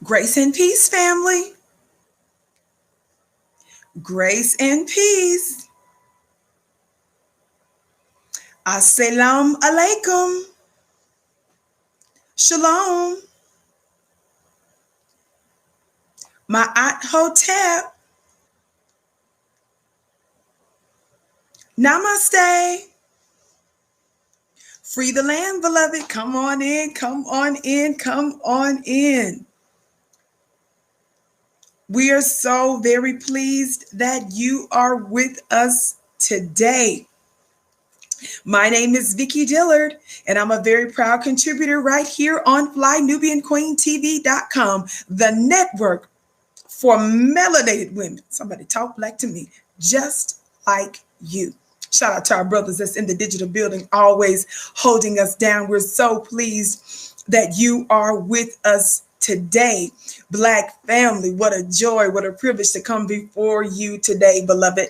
Grace and peace, family. Grace and peace. Assalamu alaikum. Shalom. Ma'at hotep. Namaste. Free the land, beloved. Come on in, come on in, come on in. We are so very pleased that you are with us today. My name is Vicki Dillard, and I'm a very proud contributor right here on FlyNubianQueenTV.com, the network for melanated women. Somebody talk black to me, just like you. Shout out to our brothers that's in the digital building, always holding us down. We're so pleased that you are with us today. Black family, what a joy, what a privilege to come before you today, beloved.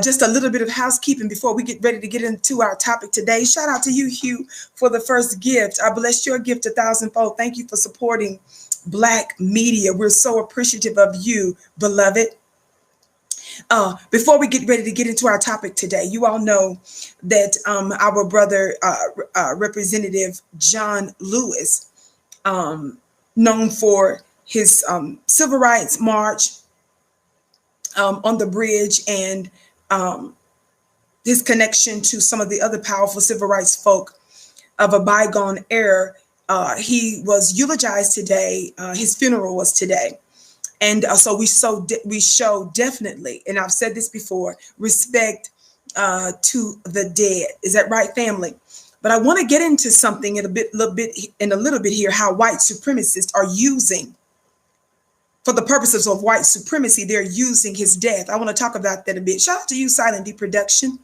Just a little bit of housekeeping before we get ready to get into our topic today. Shout out to you, Hugh, for the first gift. I bless your gift 1,000-fold. Thank you for supporting Black media. We're so appreciative of you, beloved. Before we get ready to get into our topic today, you all know that our brother, Representative John Lewis, known for his civil rights march on the bridge and his connection to some of the other powerful civil rights folk of a bygone era, he was eulogized today. His funeral was today. And so we show definitely, and I've said this before, respect to the dead. Is that right, family? But I want to get into something in a little bit here, how white supremacists are using, for the purposes of white supremacy, they're using his death. I want to talk about that a bit. Shout out to you, Silent D Production.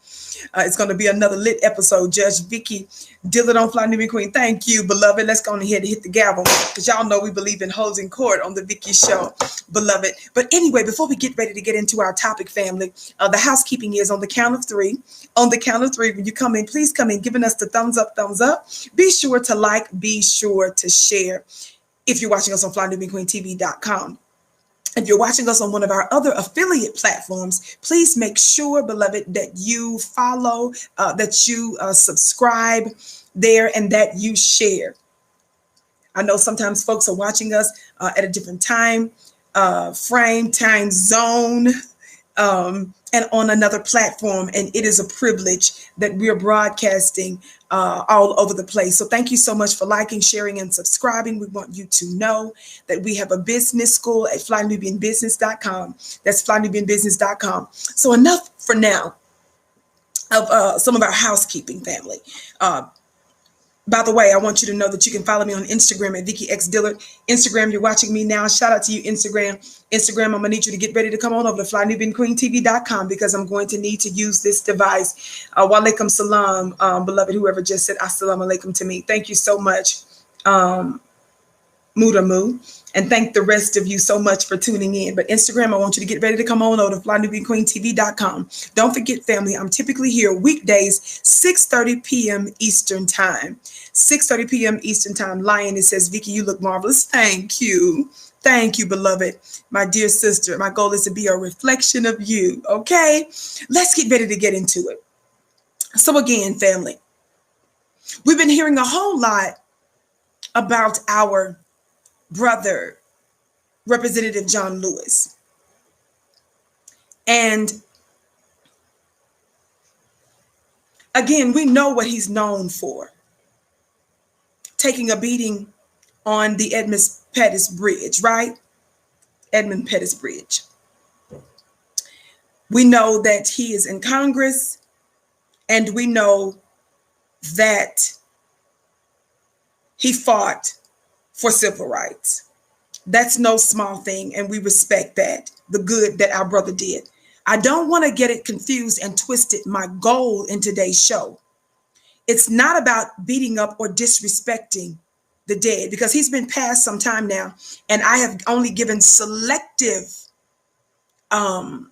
It's going to be another lit episode. Judge Vicki Dillard on Fly Nubian Queen. Thank you, beloved. Let's go on ahead and hit the gavel, because y'all know we believe in holding court on the Vicki Show, beloved. But anyway, before we get ready to get into our topic, family, the housekeeping is on the count of three. On the count of three, when you come in, please come in giving us the thumbs up, thumbs up. Be sure to like, be sure to share. If you're watching us on FlyNubianQueenTV.com. If you're watching us on one of our other affiliate platforms, please make sure, beloved, that you follow, that you subscribe there, and that you share. I know sometimes folks are watching us at a different time frame, time zone, and on another platform. And it is a privilege that we're broadcasting all over the place. So thank you so much for liking, sharing, and subscribing. We want you to know that we have a business school at FlyNubianBusiness.com. That's FlyNubianBusiness.com. So enough for now of some of our housekeeping, family. By the way, I want you to know that you can follow me on Instagram at Vicki X Dillard. Instagram, you're watching me now. Shout out to you, Instagram. Instagram, I'm going to need you to get ready to come on over to FlyNubianQueenTV.com, because I'm going to need to use this device. Walaikum salam, beloved, whoever just said assalamu alaikum to me. Thank you so much, Mudamu. And thank the rest of you so much for tuning in. But Instagram, I want you to get ready to come on over to FlyNubianQueenTV.com. Don't forget, family, I'm typically here weekdays, 6:30 p.m. Eastern Time. 6:30 p.m. Eastern Time. Lion, it says, Vicki, you look marvelous. Thank you. Thank you, beloved. My dear sister, my goal is to be a reflection of you. Okay? Let's get ready to get into it. So again, family, we've been hearing a whole lot about our brother, Representative John Lewis. And again, we know what he's known for. Taking a beating on the Edmund Pettus Bridge, right? Edmund Pettus Bridge. We know that he is in Congress, and we know that he fought for civil rights. That's no small thing, and we respect that, the good that our brother did. I don't want to get it confused and twisted. My goal in today's show, it's not about beating up or disrespecting the dead, because he's been passed some time now, and I have only given selective, I've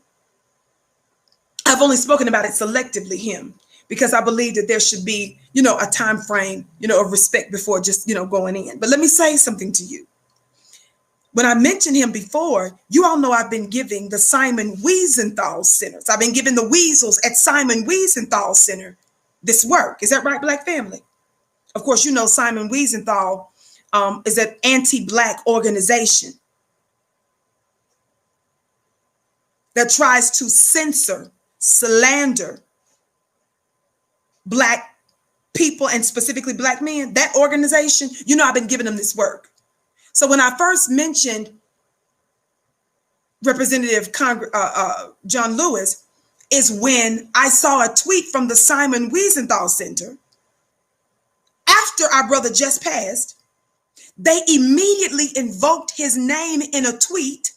only spoken about it selectively, him, because I believe that there should be, a time frame, of respect before just, going in. But let me say something to you. When I mentioned him before, you all know I've been giving the Simon Wiesenthal Centers. I've been giving the weasels at Simon Wiesenthal Center this work. Is that right, Black family? Of course, you know Simon Wiesenthal is an anti-Black organization that tries to censor, slander Black people and specifically Black men. That organization, you know, I've been giving them this work. So when I first mentioned Representative John Lewis is when I saw a tweet from the Simon Wiesenthal Center. After our brother just passed, they immediately invoked his name in a tweet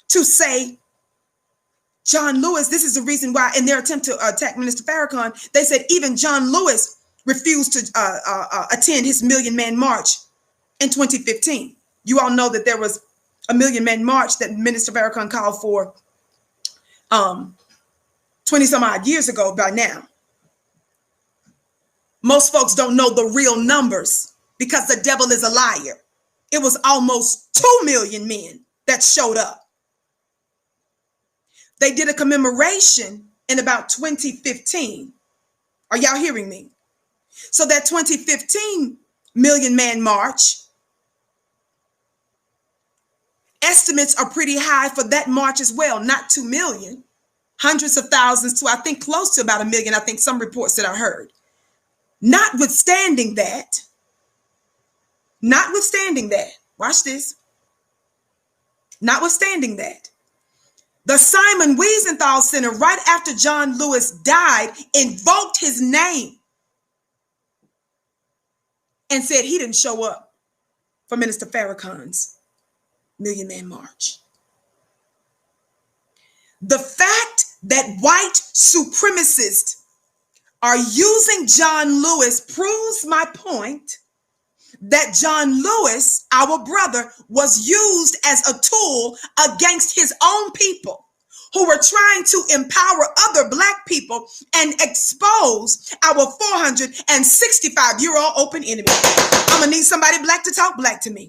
to say, John Lewis, this is the reason why, in their attempt to attack Minister Farrakhan, they said even John Lewis refused to attend his Million Man March in 2015. You all know that there was a Million Man March that Minister Farrakhan called for 20 some odd years ago by now. Most folks don't know the real numbers because the devil is a liar. It was almost 2 million men that showed up. They did a commemoration in about 2015. Are y'all hearing me? So that 2015 Million Man March, estimates are pretty high for that march as well. Not 2 million, hundreds of thousands to I think close to about 1 million. I think some reports that I heard. Notwithstanding that, watch this. Notwithstanding that, the Simon Wiesenthal Center, right after John Lewis died, invoked his name and said he didn't show up for Minister Farrakhan's Million Man March. The fact that white supremacists are using John Lewis proves my point that John Lewis, our brother, was used as a tool against his own people who were trying to empower other Black people and expose our 465-year-old open enemy. I'm gonna need somebody Black to talk Black to me.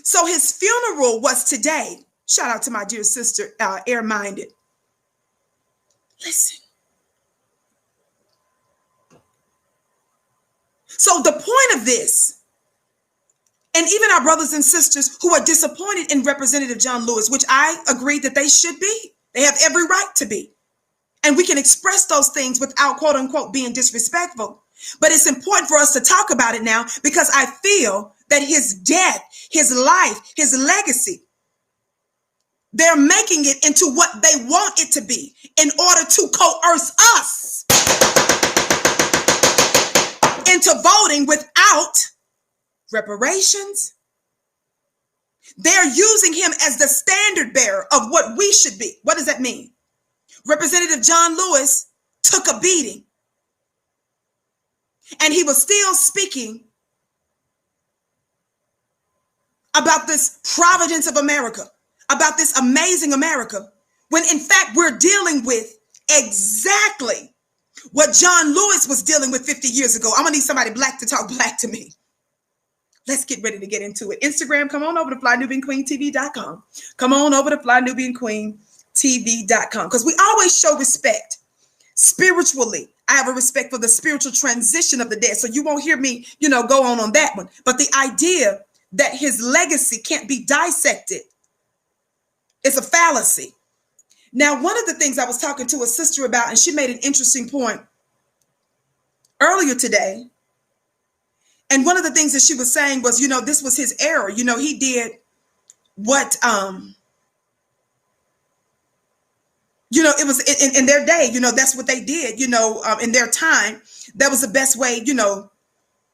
So his funeral was today. Shout out to my dear sister, Air-Minded. Listen. So the point of this, and even our brothers and sisters who are disappointed in Representative John Lewis, which I agree that they should be, they have every right to be. And we can express those things without quote unquote being disrespectful. But it's important for us to talk about it now because I feel that his death, his life, his legacy, they're making it into what they want it to be in order to coerce us into voting without reparations. They're using him as the standard bearer of what we should be. What does that mean? Representative John Lewis took a beating, and he was still speaking about this providence of America, about this amazing America, when in fact we're dealing with exactly what John Lewis was dealing with 50 years ago. I'm gonna need somebody Black to talk Black to me. Let's get ready to get into it. Instagram, come on over to FlyNubianQueenTV.com. Come on over to FlyNubianQueenTV.com, because we always show respect spiritually. I have a respect for the spiritual transition of the dead. So you won't hear me, go on that one. But the idea that his legacy can't be dissected is a fallacy. Now, one of the things I was talking to a sister about, and she made an interesting point earlier today. And one of the things that she was saying was, this was his error. He did what, it was in their day, that's what they did, in their time. That was the best way,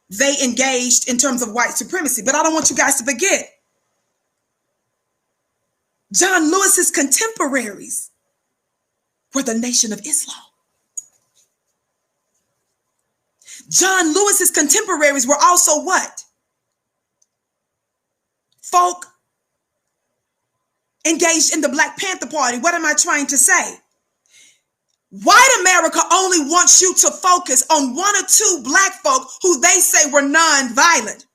they engaged in terms of white supremacy. But I don't want you guys to forget, John Lewis's contemporaries were the Nation of Islam. John Lewis's contemporaries were also what? Folk engaged in the Black Panther Party. What am I trying to say? White America only wants you to focus on one or two Black folk who they say were non-violent.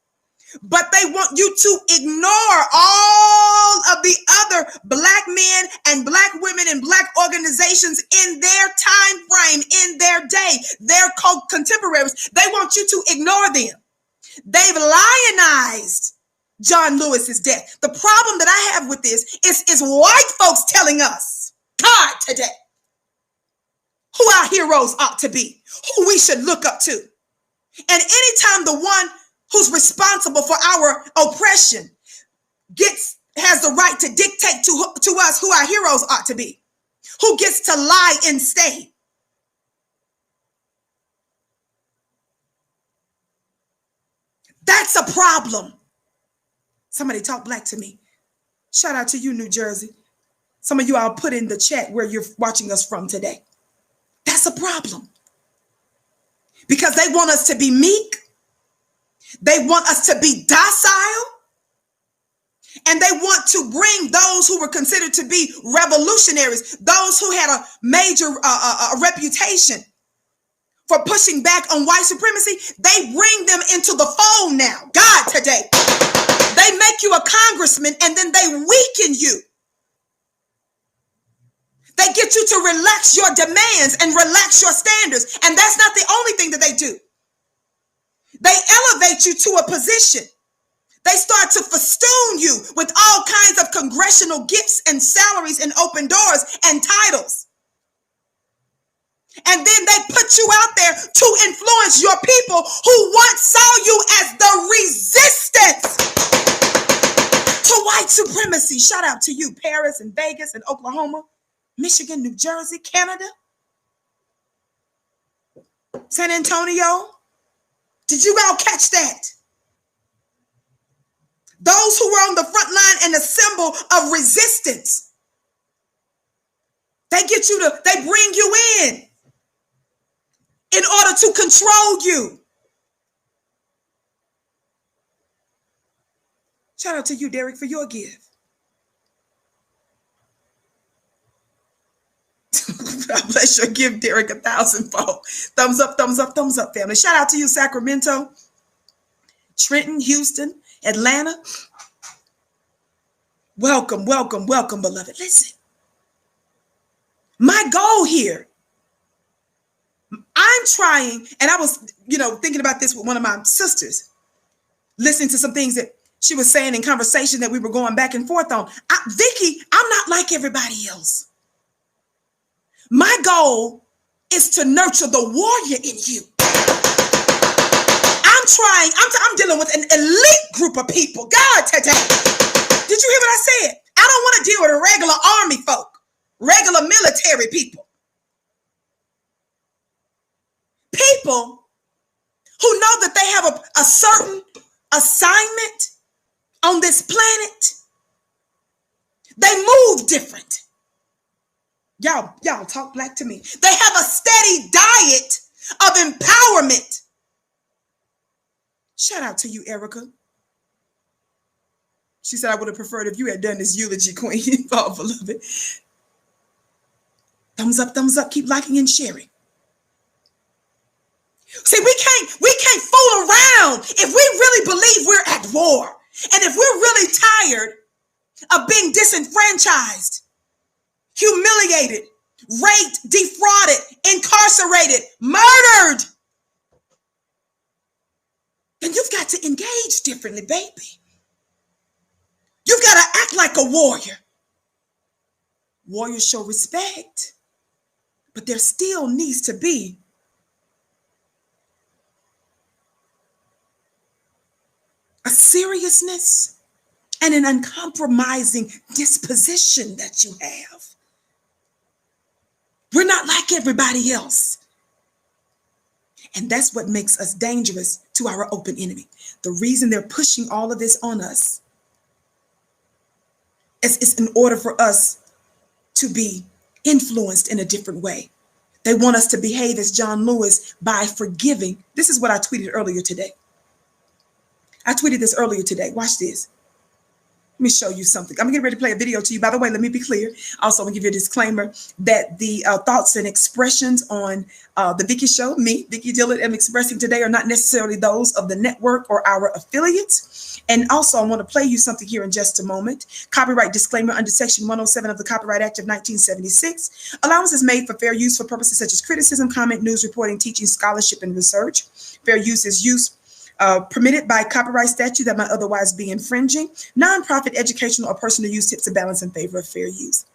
But they want you to ignore all of the other Black men and Black women and Black organizations in their time frame, in their day, their contemporaries. They want you to ignore them. They've lionized John Lewis's death. The problem that I have with this is white folks telling us, God, today, who our heroes ought to be, who we should look up to. And anytime the one who's responsible for our oppression has the right to dictate to us who our heroes ought to be, who gets to lie and stay, that's a problem. Somebody talk Black to me. Shout out to you, New Jersey. Some of you all put in the chat where you're watching us from today. That's a problem. Because they want us to be meek. They want us to be docile. And they want to bring those who were considered to be revolutionaries, those who had a major reputation for pushing back on white supremacy, they bring them into the fold now. God, today. They make you a congressman and then they weaken you. They get you to relax your demands and relax your standards. And that's not the only thing that they do. They elevate you to a position. They start to festoon you with all kinds of congressional gifts and salaries and open doors and titles. And then they put you out there to influence your people who once saw you as the resistance to white supremacy. Shout out to you, Paris and Vegas and Oklahoma, Michigan, New Jersey, Canada, San Antonio. Did you all catch that? Those who were on the front line and the symbol of resistance. They bring you in order to control you. Shout out to you, Derek, for your give. God bless your give, Derek, 1,000-fold. Thumbs up, thumbs up, thumbs up, family. Shout out to you, Sacramento, Trenton, Houston, Atlanta. Welcome, welcome, welcome, beloved. Listen, my goal here, I'm trying, and I was, thinking about this with one of my sisters, listening to some things that she was saying in conversation that we were going back and forth on. Vicki, I'm not like everybody else. My goal is to nurture the warrior in you. I'm dealing with an elite group of people. God, today. Did you hear what I said? I don't want to deal with a regular army folk, regular military people. People who know that they have a certain assignment on this planet. They move different. Y'all talk Black to me. They have a steady diet of empowerment. Shout out to you, Erica. She said, I would have preferred if you had done this eulogy, Queen. Oh, beloved. Thumbs up, keep liking and sharing. See, we can't fool around if we really believe we're at war. And if we're really tired of being disenfranchised, humiliated, raped, defrauded, incarcerated, murdered, then you've got to engage differently, baby. You've got to act like a warrior. Warriors show respect, but there still needs to be a seriousness and an uncompromising disposition that you have. We're not like everybody else. And that's what makes us dangerous to our open enemy. The reason they're pushing all of this on us is in order for us to be influenced in a different way. They want us to behave as John Lewis by forgiving. This is what I tweeted earlier today. I tweeted this earlier today. Watch this. Let me show you something. I'm getting ready to play a video to you. By the way, let me be clear. Also, I'm going to give you a disclaimer that the thoughts and expressions on the Vicki Show, me, Vicki Dillard, am expressing today are not necessarily those of the network or our affiliates. And also, I want to play you something here in just a moment. Copyright disclaimer under Section 107 of the Copyright Act of 1976. Allowance is made for fair use for purposes such as criticism, comment, news reporting, teaching, scholarship, and research. Fair use is use permitted by copyright statute that might otherwise be infringing. Nonprofit, educational, or personal use tips a balance in favor of fair use.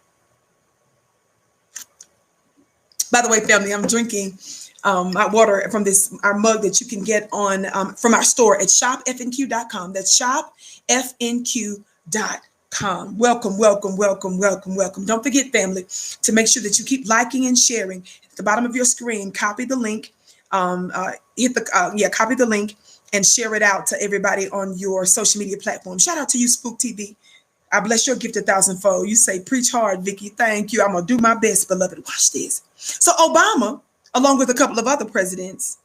By the way, family, I'm drinking my water from our mug that you can get on from our store at shopfnq.com. That's shopfnq.com. Welcome, welcome, welcome, welcome, welcome. Don't forget, family, to make sure that you keep liking and sharing. At the bottom of your screen, copy the link. Copy the link and share it out to everybody on your social media platform. Shout out to you, Spook TV. I bless your gift 1,000-fold. You say, preach hard, Vicki. Thank you. I'm going to do my best, beloved. Watch this. So Obama, along with a couple of other presidents,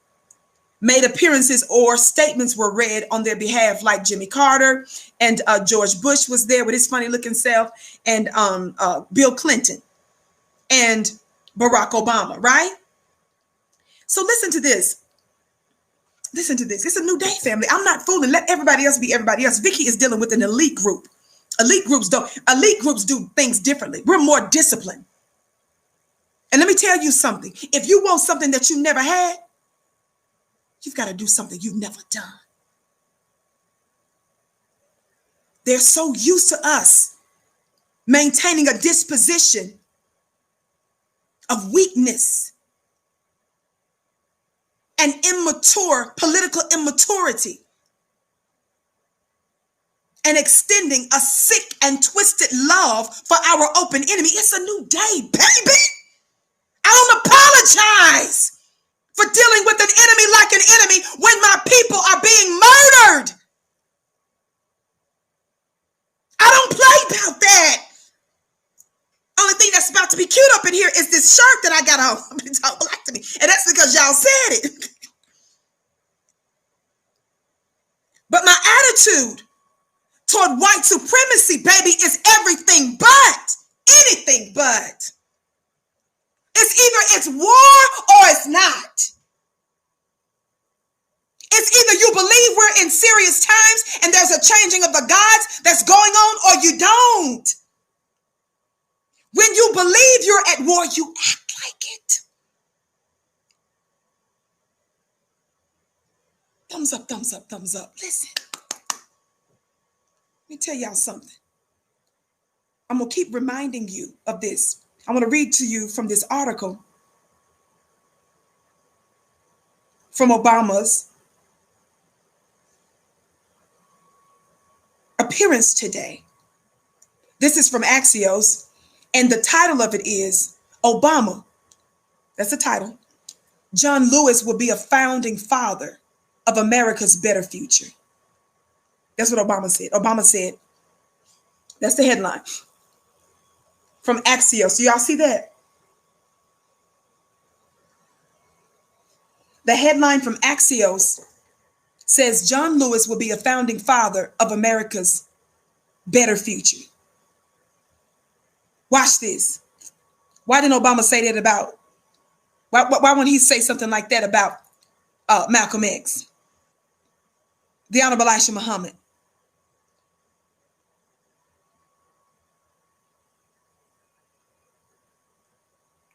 made appearances or statements were read on their behalf, like Jimmy Carter and George Bush was there with his funny looking self, and Bill Clinton and Barack Obama, right? So listen to this. Listen to this. It's a new day, family. I'm not fooling. Let everybody else be everybody else. Vicki is dealing with an elite group. Elite groups do things differently. We're more disciplined. And let me tell you something. If you want something that you never had, you've got to do something you've never done. They're so used to us maintaining a disposition of weakness and political immaturity, and extending a sick and twisted love for our open enemy. It's a new day, baby. I don't apologize for dealing with an enemy like an enemy when my people are being murdered. I don't play about that. Only thing that's about to be cute up in here is this shirt that I got on. It's all black to me. And that's because y'all said it. But my attitude toward white supremacy, baby, is anything but. It's either it's war or it's not. It's either you believe we're in serious times and there's a changing of the gods that's going on, or you don't. When you believe you're at war, you act like it. Thumbs up, thumbs up, thumbs up. Listen, let me tell y'all something. I'm going to keep reminding you of this. I want to read to you from this article from Obama's appearance today. This is from Axios. And the title of it is Obama. That's the title. John Lewis will be a founding father of America's better future. That's what Obama said. Obama said, that's the headline from Axios. Do y'all see that? The headline from Axios says John Lewis will be a founding father of America's better future. Watch this. Why didn't Obama say that about, why wouldn't he say something like that about Malcolm X, the Honorable Elijah Muhammad?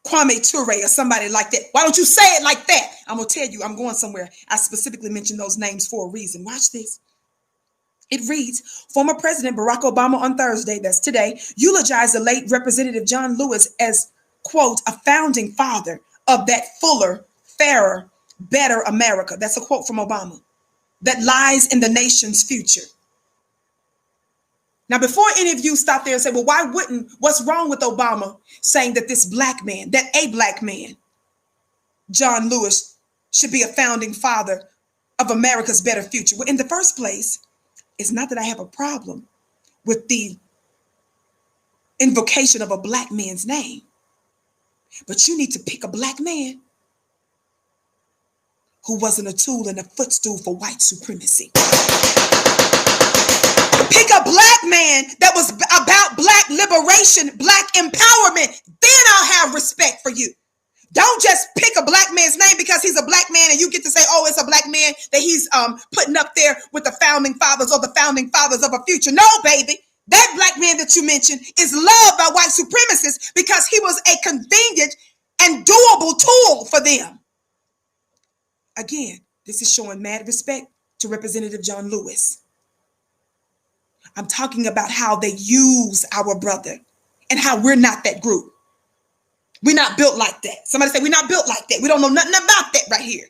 Kwame Ture or somebody like that. Why don't you say it like that? I'm going to tell you, I'm going somewhere. I specifically mentioned those names for a reason. Watch this. It reads, former President Barack Obama on Thursday, that's today, eulogized the late Representative John Lewis as, quote, a founding father of that fuller, fairer, better America. That's a quote from Obama. That lies in the nation's future. Now, before any of you stop there and say, well, what's wrong with Obama saying that this black man, that a black man, John Lewis, should be a founding father of America's better future? Well, in the first place, it's not that I have a problem with the invocation of a black man's name, but you need to pick a black man who wasn't a tool and a footstool for white supremacy. Pick a black man that was about black liberation, black empowerment. Then I'll have respect for you. Don't just pick a black man's name because he's a black man and you get to say, oh, it's a black man that he's putting up there with the founding fathers or the founding fathers of a future. No, baby. That black man that you mentioned is loved by white supremacists because he was a convenient and doable tool for them. Again, this is showing mad respect to Representative John Lewis. I'm talking about how they use our brother and how we're not that group. We're not built like that. Somebody say we're not built like that. We don't know nothing about that right here.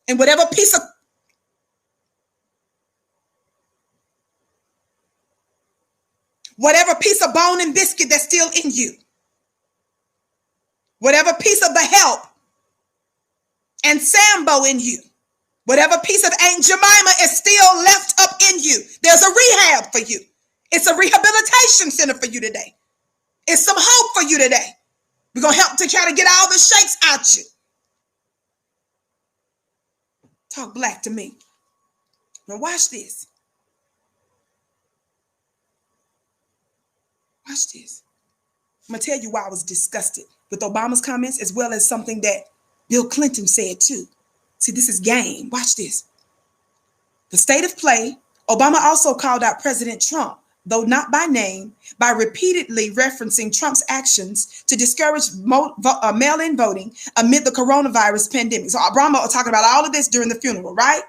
And whatever piece of bone and biscuit that's still in you, whatever piece of the help and Sambo in you, whatever piece of Aunt Jemima is still left up in you, there's a rehab for you. It's a rehabilitation center for you today. It's some hope for you today. We're going to help to try to get all the shakes out you. Talk black to me. Now watch this. Watch this. I'm going to tell you why I was disgusted with Obama's comments as well as something that Bill Clinton said too. See, this is game. Watch this. The state of play. Obama also called out President Trump, though not by name, by repeatedly referencing Trump's actions to discourage mail-in voting amid the coronavirus pandemic. So Obama was talking about all of this during the funeral, right?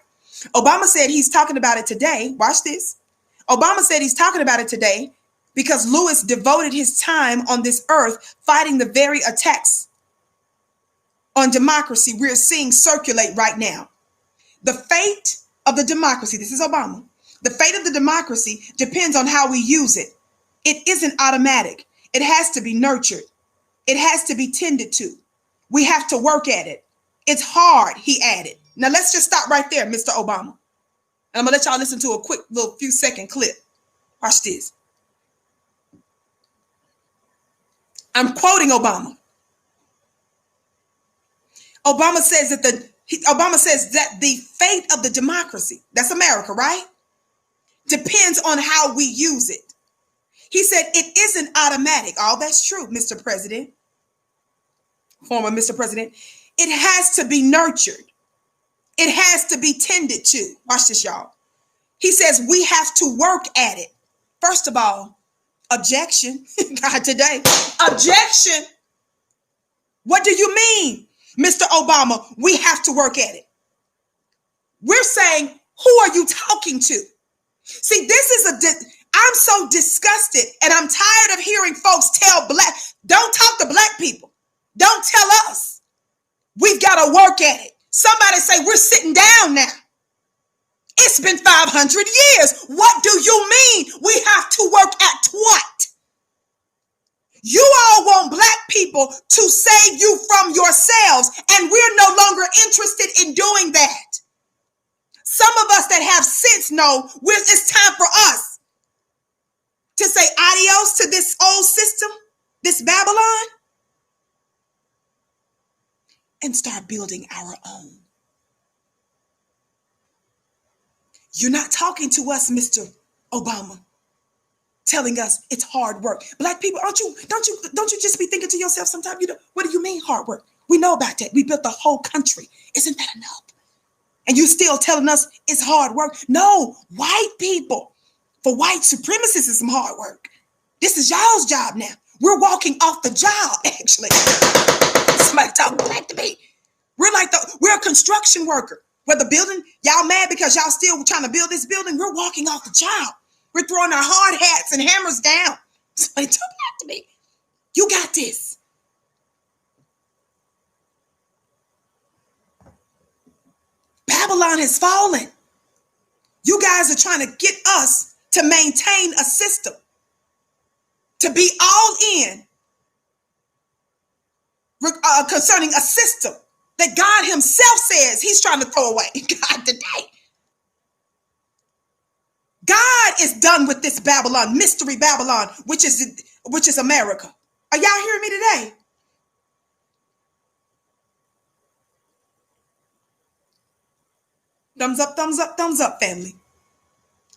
Obama said he's talking about it today. Watch this. Obama said he's talking about it today because Lewis devoted his time on this earth fighting the very attacks on democracy we're seeing circulate right now. The fate of the democracy, this is Obama, the fate of the democracy depends on how we use it. It isn't automatic. It has to be nurtured. It has to be tended to. We have to work at it. It's hard, he added. Now let's just stop right there, Mr. Obama. And I'm gonna let y'all listen to a quick little few second clip. Watch this. I'm quoting Obama. Obama says that the fate of the democracy, that's America, right? Depends on how we use it. He said it isn't automatic. Oh, that's true, Mr. President. Former Mr. President. It has to be nurtured. It has to be tended to. Watch this, y'all. He says we have to work at it. First of all, objection. God, today. Objection. What do you mean, Mr. Obama? We have to work at it. We're saying, who are you talking to? See, this is I'm so disgusted and I'm tired of hearing folks tell don't talk to black people. Don't tell us. We've got to work at it. Somebody say we're sitting down now. It's been 500 years. What do you mean we have to work at what? You all want black people to save you from yourselves, and we're no longer interested in doing that. Some of us that have sense know it's time for us to say adios to this old system, this Babylon, and start building our own. You're not talking to us, Mr. Obama, telling us it's hard work. Black people, don't you just be thinking to yourself sometimes, what do you mean hard work? We know about that. We built the whole country. Isn't that enough? And you still telling us it's hard work? No, white people, for white supremacists is some hard work. This is y'all's job now. We're walking off the job, actually. Somebody talk back to me. We're a construction worker. Where the building, y'all mad because y'all still trying to build this building? We're walking off the job. We're throwing our hard hats and hammers down. Somebody talk back to me. You got this. Babylon has fallen. You guys are trying to get us to maintain a system, to be all in concerning a system that God himself says he's trying to throw away. God, today. God is done with this Babylon, mystery Babylon, which is America. Are y'all hearing me today? Thumbs up, thumbs up, thumbs up, family.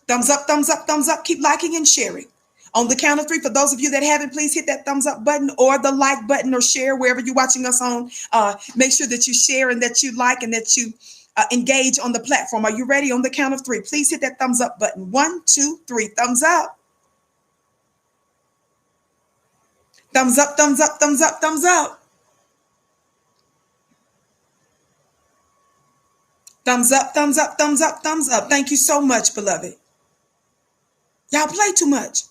Thumbs up, thumbs up, thumbs up. Keep liking and sharing. On the count of 3, for those of you that haven't, please hit that thumbs up button or the like button or share wherever you're watching us on. Make sure that you share and that you like and that you engage on the platform. Are you ready? On the count of 3, please hit that thumbs up button. 1, 2, 3, thumbs up. Thumbs up, thumbs up, thumbs up, thumbs up. Thumbs up, thumbs up, thumbs up, thumbs up. Thank you so much, beloved. Y'all play too much.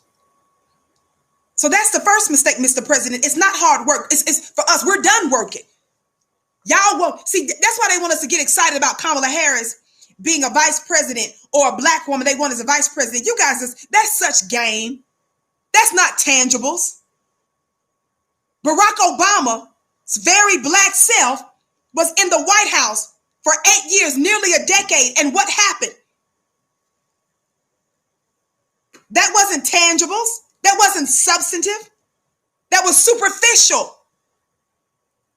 So that's the first mistake, Mr. President. It's not hard work. It's for us. We're done working. Y'all won't see. That's why they want us to get excited about Kamala Harris being a vice president or a black woman. They want as a vice president. You guys, that's such game. That's not tangibles. Barack Obama's very black self was in the White House for 8 years, nearly a decade. And what happened? That wasn't tangibles. That wasn't substantive. That was superficial.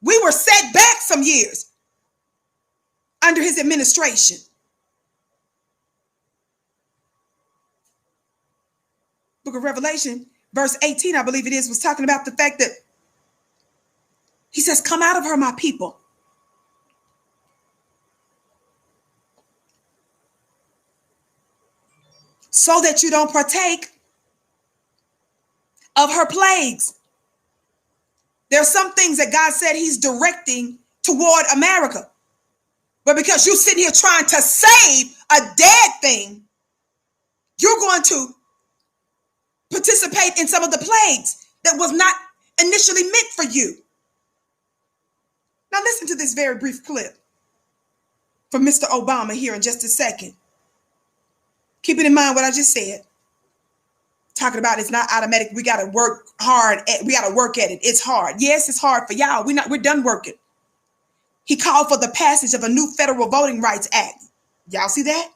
We were set back some years under his administration. Book of Revelation, verse 18, I believe it is, was talking about the fact that he says, come out of her, my people. So that you don't partake of her plagues. There are some things that God said he's directing toward America. But because you sit here trying to save a dead thing, you're going to participate in some of the plagues that was not initially meant for you. Now listen to this very brief clip from Mr. Obama here in just a second. Keeping in mind what I just said. Talking about it's not automatic. We got to work hard. We got to work at it. It's hard. Yes, it's hard for y'all. We're done working. He called for the passage of a new federal voting rights act. Y'all see that?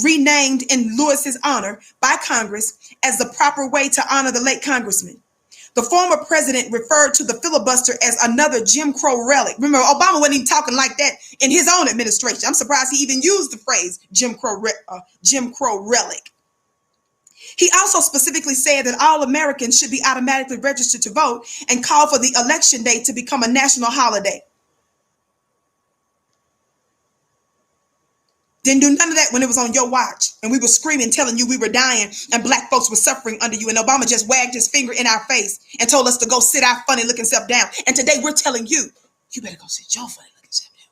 Renamed in Lewis's honor by Congress as the proper way to honor the late congressman. The former president referred to the filibuster as another Jim Crow relic. Remember, Obama wasn't even talking like that in his own administration. I'm surprised he even used the phrase Jim Crow relic. He also specifically said that all Americans should be automatically registered to vote and called for the election day to become a national holiday. Didn't do none of that when it was on your watch and we were screaming, telling you we were dying and black folks were suffering under you. And Obama just wagged his finger in our face and told us to go sit our funny looking self down. And today we're telling you, you better go sit your funny looking self down.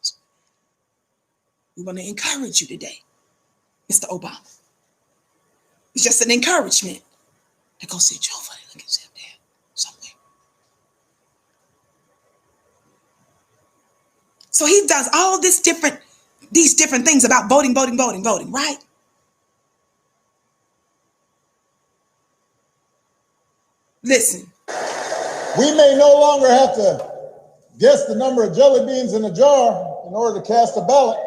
We want to encourage you today, Mr. Obama. It's just an encouragement to go sit your funny looking self down somewhere. So he does all these different things about voting, right? Listen. We may no longer have to guess the number of jelly beans in a jar in order to cast a ballot.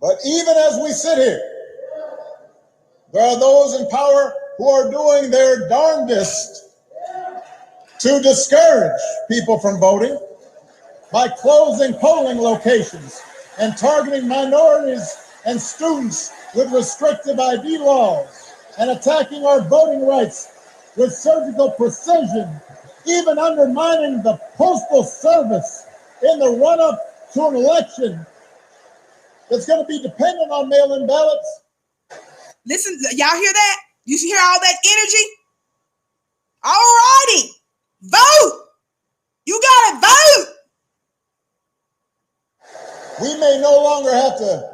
But even as we sit here, there are those in power who are doing their darndest to discourage people from voting by closing polling locations and targeting minorities and students with restrictive ID laws and attacking our voting rights with surgical precision, even undermining the Postal Service in the run-up to an election that's going to be dependent on mail-in ballots. Listen, y'all hear that? You hear all that energy? All righty. Vote. You got to vote. We may no longer have to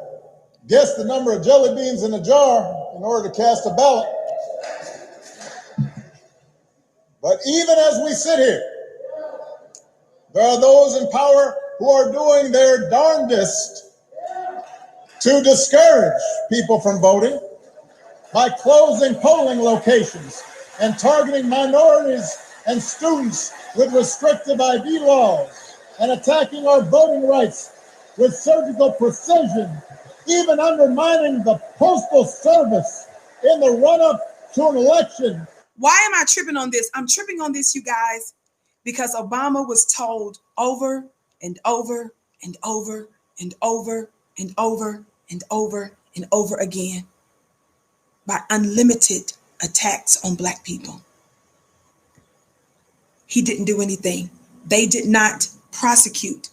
guess the number of jelly beans in a jar in order to cast a ballot. But even as we sit here, there are those in power who are doing their darndest to discourage people from voting by closing polling locations and targeting minorities and students with restrictive ID laws and attacking our voting rights with surgical precision, even undermining the Postal Service in the run-up to an election. Why am I tripping on this? I'm tripping on this, you guys, because Obama was told over and over and over and over and over and over and over again by unlimited attacks on Black people. He didn't do anything. They did not prosecute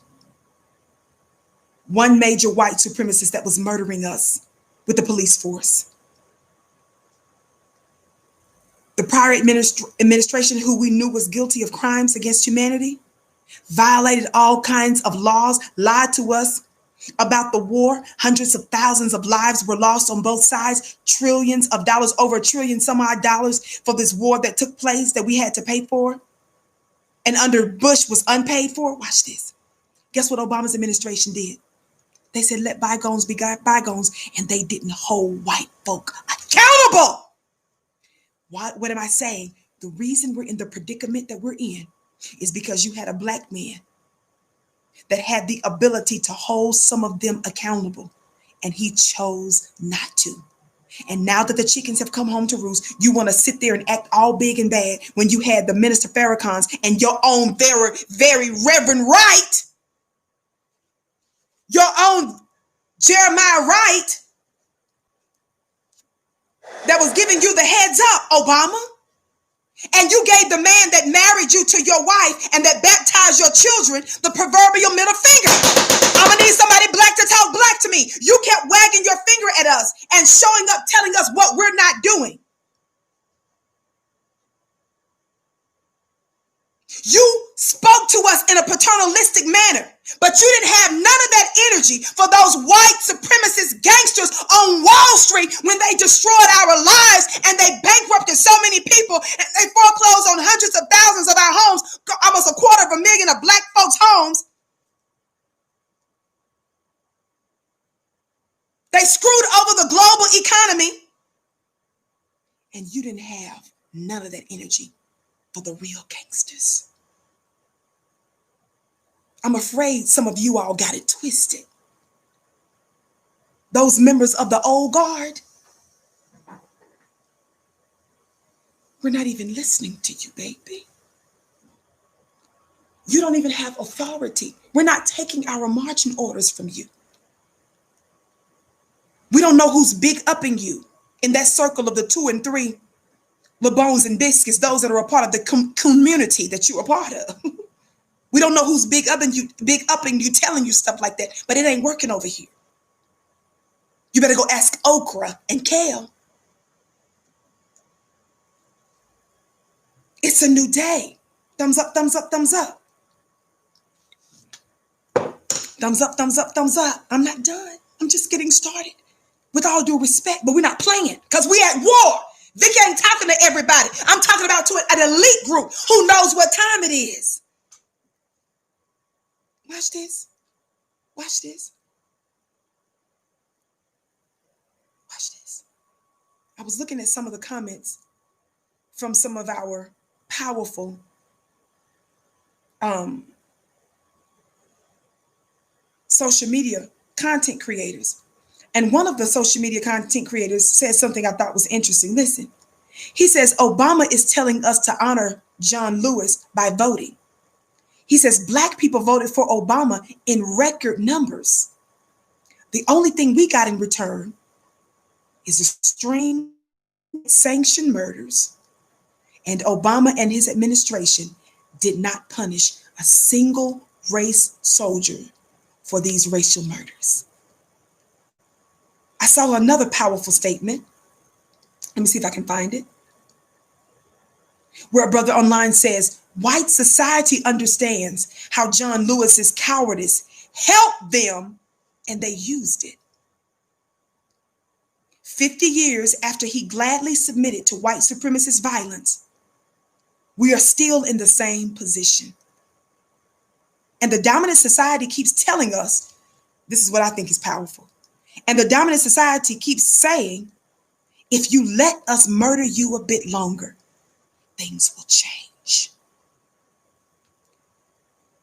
one major white supremacist that was murdering us with the police force. The prior administration, who we knew was guilty of crimes against humanity, violated all kinds of laws, lied to us about the war. Hundreds of thousands of lives were lost on both sides, trillions of dollars, over $1 trillion some odd dollars for this war that took place that we had to pay for. And under Bush was unpaid for. Watch this. Guess what Obama's administration did? They said, let bygones be bygones, and they didn't hold white folk accountable. What am I saying? The reason we're in the predicament that we're in is because you had a Black man that had the ability to hold some of them accountable, and he chose not to. And now that the chickens have come home to roost, you want to sit there and act all big and bad when you had the Minister Farrakhan's and your own very, very Reverend Wright, your own Jeremiah Wright, that was giving you the heads up, Obama. And you gave the man that married you to your wife and that baptized your children the proverbial middle finger. I'm gonna need somebody Black to talk Black to me. You kept wagging your finger at us and showing up, telling us what we're not doing. You spoke to us in a paternalistic manner, but you didn't have none of that energy for those white supremacist gangsters on Wall Street when they destroyed our lives and they bankrupted so many people and they foreclosed on hundreds of thousands of our homes, almost 250,000 of Black folks' homes. They screwed over the global economy, and you didn't have none of that energy for the real gangsters. I'm afraid some of you all got it twisted. Those members of the old guard, we're not even listening to you, baby. You don't even have authority. We're not taking our marching orders from you. We don't know who's big upping you in that circle of the 2 and 3 LeBones and Biscuits, those that are a part of the community that you're a part of. We don't know who's big upping you, telling you stuff like that, but it ain't working over here. You better go ask Okra and Kale. It's a new day. Thumbs up, thumbs up, thumbs up. Thumbs up, thumbs up, thumbs up. I'm not done. I'm just getting started. With all due respect, but we're not playing because we at war. Vicki ain't talking to everybody. I'm talking about to an elite group who knows what time it is. Watch this. Watch this. Watch this. I was looking at some of the comments from some of our powerful social media content creators. And one of the social media content creators said something I thought was interesting. Listen, he says, Obama is telling us to honor John Lewis by voting. He says, Black people voted for Obama in record numbers. The only thing we got in return is a string of sanctioned murders. And Obama and his administration did not punish a single race soldier for these racial murders. I saw another powerful statement. Let me see if I can find it. Where a brother online says, white society understands how John Lewis's cowardice helped them and they used it. 50 years after he gladly submitted to white supremacist violence, we are still in the same position. And the dominant society keeps telling us, this is what I think is powerful. And the dominant society keeps saying, if you let us murder you a bit longer, things will change.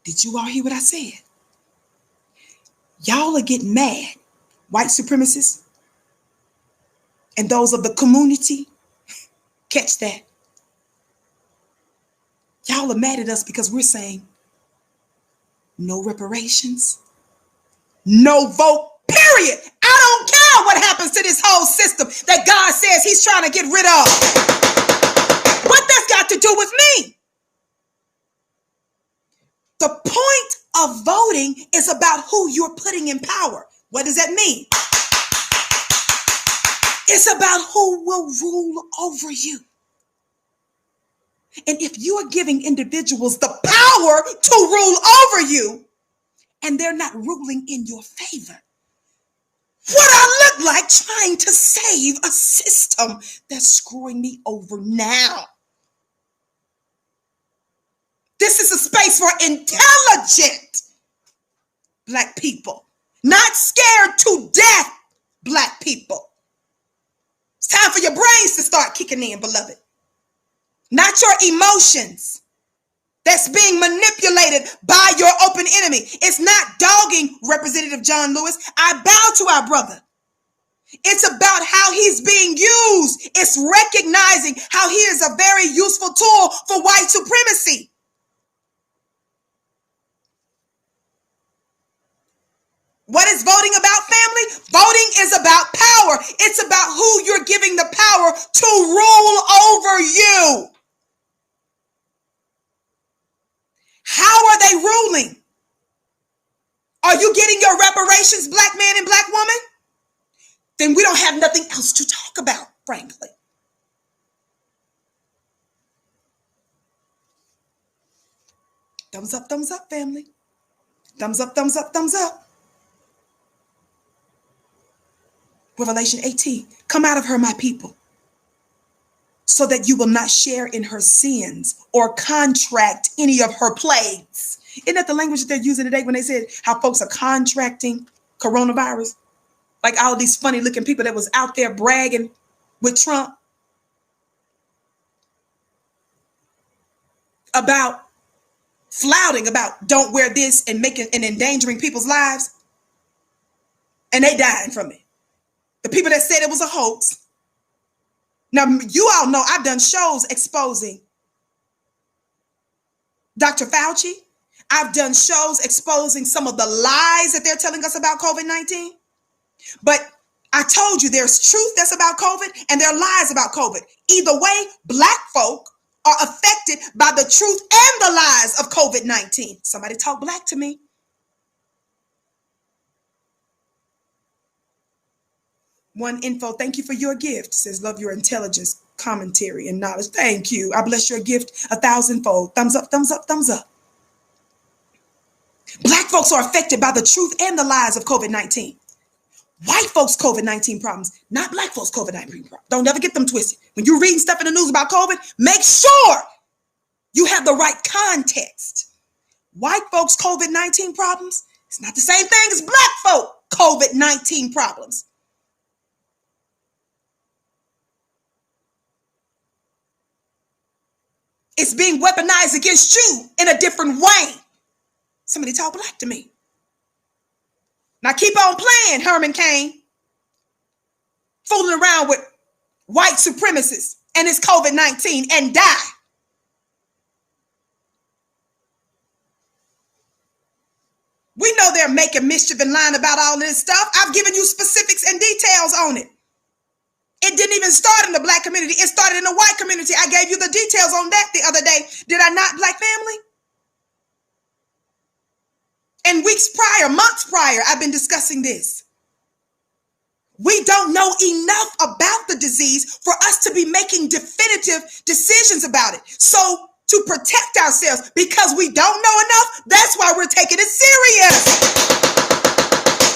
Did you all hear what I said? Y'all are getting mad, white supremacists and those of the community. Catch that. Y'all are mad at us because we're saying no reparations, no vote, period. I don't care know what happens to this whole system that God says he's trying to get rid of. What that's got to do with me? The point of voting is about who you're putting in power. What does that mean? It's about who will rule over you. And if you are giving individuals the power to rule over you, and they're not ruling in your favor, what I look like trying to save a system that's screwing me over now. This is a space for intelligent Black people, not scared to death Black people. It's time for your brains to start kicking in, beloved. Not your emotions that's being manipulated by your open enemy. It's not dogging Representative John Lewis. I bow to our brother. It's about how he's being used. It's recognizing how he is a very useful tool for white supremacy. What is voting about, family? Voting is about power. It's about who you're giving the power to rule over you. How are they ruling? Are you getting your reparations, Black man and Black woman? Then we don't have nothing else to talk about, frankly. Thumbs up, family. Thumbs up, thumbs up, thumbs up. Revelation 18, come out of her, my people, so that you will not share in her sins or contract any of her plagues. Isn't that the language that they're using today when they said how folks are contracting coronavirus? Like all these funny looking people that was out there bragging with Trump about flouting about don't wear this and making and endangering people's lives. And they dying from it. The people that said it was a hoax. Now, you all know I've done shows exposing Dr. Fauci. I've done shows exposing some of the lies that they're telling us about COVID-19. But I told you there's truth that's about COVID and there are lies about COVID. Either way, Black folk are affected by the truth and the lies of COVID-19. Somebody talk Black to me. One Info, thank you for your gift. Says, love your intelligence, commentary, and knowledge. Thank you. I bless your gift 1,000-fold. Thumbs up, thumbs up, thumbs up. Black folks are affected by the truth and the lies of COVID-19. White folks' COVID-19 problems, not Black folks' COVID-19 problems. Don't ever get them twisted. When you're reading stuff in the news about COVID, make sure you have the right context. White folks' COVID-19 problems, it's not the same thing as Black folk COVID-19 problems. It's being weaponized against you in a different way. Somebody talk Black to me. Now keep on playing, Herman Cain. Fooling around with white supremacists and it's COVID-19 and die. We know they're making mischief and lying about all this stuff. I've given you specifics and details on it. It didn't even start in the Black community. It started in the white community. I gave you the details on that the other day. Did I not, Black family? And weeks prior, months prior, I've been discussing this. We don't know enough about the disease for us to be making definitive decisions about it. So to protect ourselves, because we don't know enough, that's why we're taking it serious.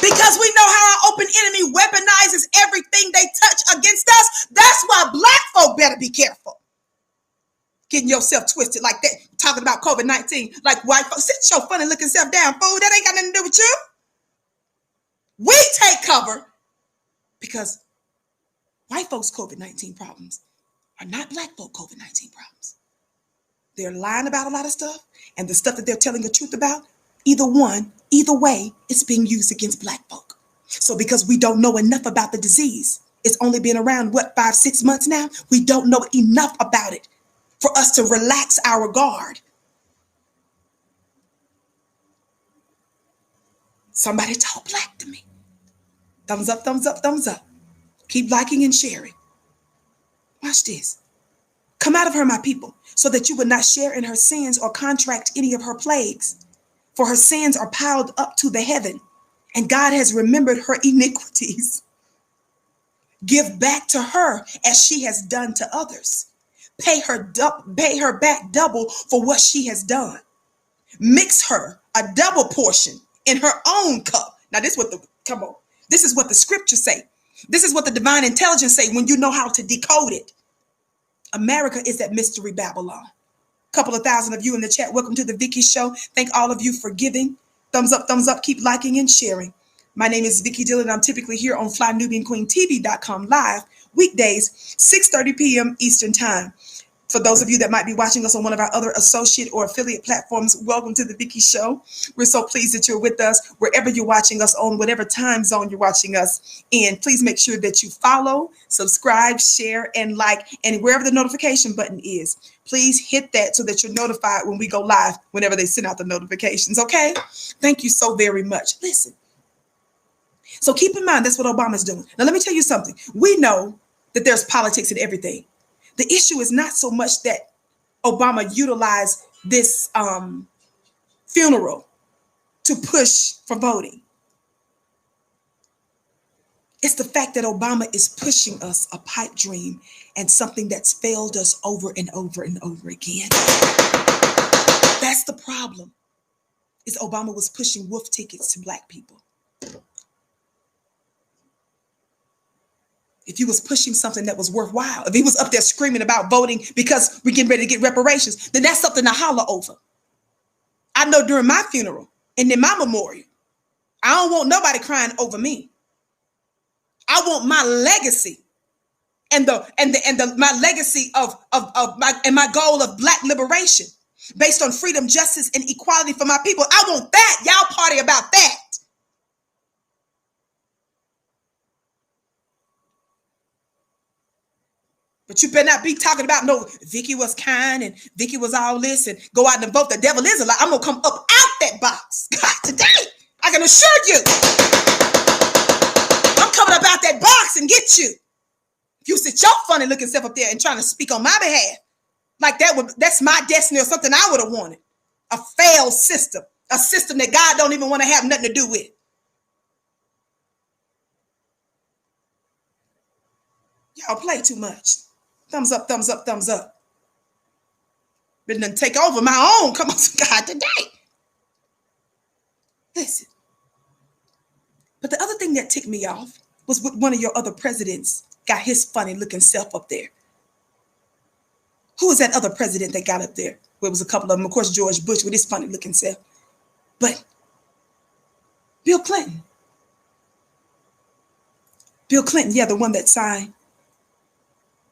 Because we know how our open enemy weaponizes everything they touch against us. That's why Black folk better be careful. Getting yourself twisted like that, talking about COVID-19 like white folks. Sit your funny looking self down, fool. That ain't got nothing to do with you. We take cover because white folks' COVID-19 problems are not Black folk COVID-19 problems. They're lying about a lot of stuff, and the stuff that they're telling the truth about, either way, it's being used against Black folk. So because we don't know enough about the disease, it's only been around, 5-6 months now? We don't know enough about it for us to relax our guard. Somebody talk Black to me. Thumbs up, thumbs up, thumbs up. Keep liking and sharing. Watch this. Come out of her, my people, so that you would not share in her sins or contract any of her plagues. For her sins are piled up to the heaven, and God has remembered her iniquities. Give back to her as she has done to others. Pay her back double for what she has done. Mix her a double portion in her own cup. Now, this is what this is what the scriptures say. This is what the divine intelligence say when you know how to decode it. America is that mystery Babylon. Couple of thousand of you in the chat. Welcome to the Vicki Show. Thank all of you for giving. Thumbs up, keep liking and sharing. My name is Vicki Dillard. I'm typically here on FlyNubianQueenTV.com live weekdays, 6:30 p.m. Eastern Time. For those of you that might be watching us on one of our other associate or affiliate platforms, welcome to the Vicki Show. We're so pleased that you're with us wherever you're watching us on, whatever time zone you're watching us in. Please make sure that you follow, subscribe, share, and like, and wherever the notification button is, please hit that so that you're notified when we go live, whenever they send out the notifications, okay? Thank you so very much. Listen. So keep in mind, that's what Obama's doing. Now, let me tell you something. We know that there's politics in everything. The issue is not so much that Obama utilized this funeral to push for voting. It's the fact that Obama is pushing us a pipe dream and something that's failed us over and over and over again. That's the problem. Is Obama was pushing wolf tickets to black people. If he was pushing something that was worthwhile, if he was up there screaming about voting because we're getting ready to get reparations, then that's something to holler over. I know during my funeral and in my memorial, I don't want nobody crying over me. I want my legacy and my legacy of my goal of black liberation based on freedom, justice, and equality for my people. I want that. Y'all party about that. But you better not be talking about no, Vicki was kind and Vicki was all this and go out and vote. The devil is a lie. I'm going to come up out that box. God, today, I can assure you. I'm coming up out that box and get you. If you sit your funny looking self up there and trying to speak on my behalf, like that's my destiny or something I would have wanted. A failed system. A system that God don't even want to have nothing to do with. Y'all play too much. Thumbs up, thumbs up, thumbs up. But then take over my own. Come on, God, today. Listen. But the other thing that ticked me off was with one of your other presidents got his funny looking self up there. Who was that other president that got up there? Well, it was a couple of them. Of course, George Bush with his funny looking self. But Bill Clinton. Bill Clinton, yeah, the one that signed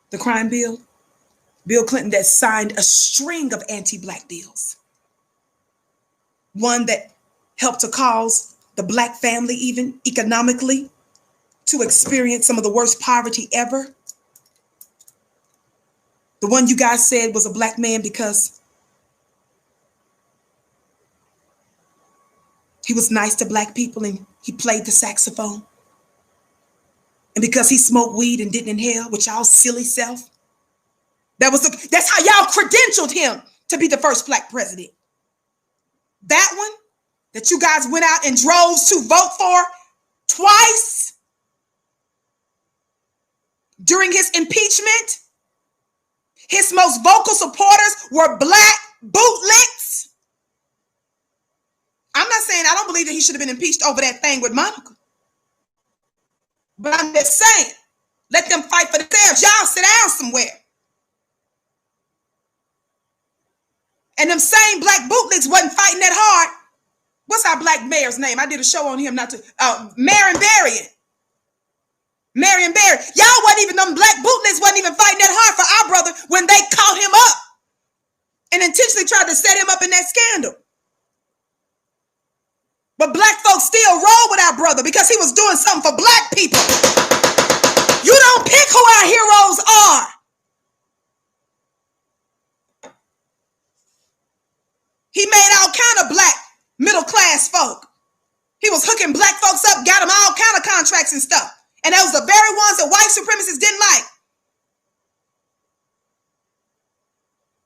the crime bill. Bill Clinton that signed a string of anti-black bills. One that helped to cause the black family, even economically, to experience some of the worst poverty ever. The one you guys said was a black man because he was nice to black people and he played the saxophone. And because he smoked weed and didn't inhale with y'all silly self, that's how y'all credentialed him to be the first black president. That one that you guys went out in droves to vote for twice during his impeachment, his most vocal supporters were black bootlicks. I'm not saying I don't believe that he should have been impeached over that thing with Monica. But I'm just saying, let them fight for themselves. Y'all sit down somewhere. And them same black bootlegs wasn't fighting that hard. What's our black mayor's name? I did a show on him Marion Barry. Marion Barry. Y'all wasn't even, them black bootlegs wasn't even fighting that hard for our brother when they caught him up and intentionally tried to set him up in that scandal. But black folks still roll with our brother because he was doing something for black people. You don't pick who our heroes are. He made all kind of black middle class folk. He was hooking black folks up, got them all kind of contracts contracts and stuff. And those are the very ones that white supremacists didn't like.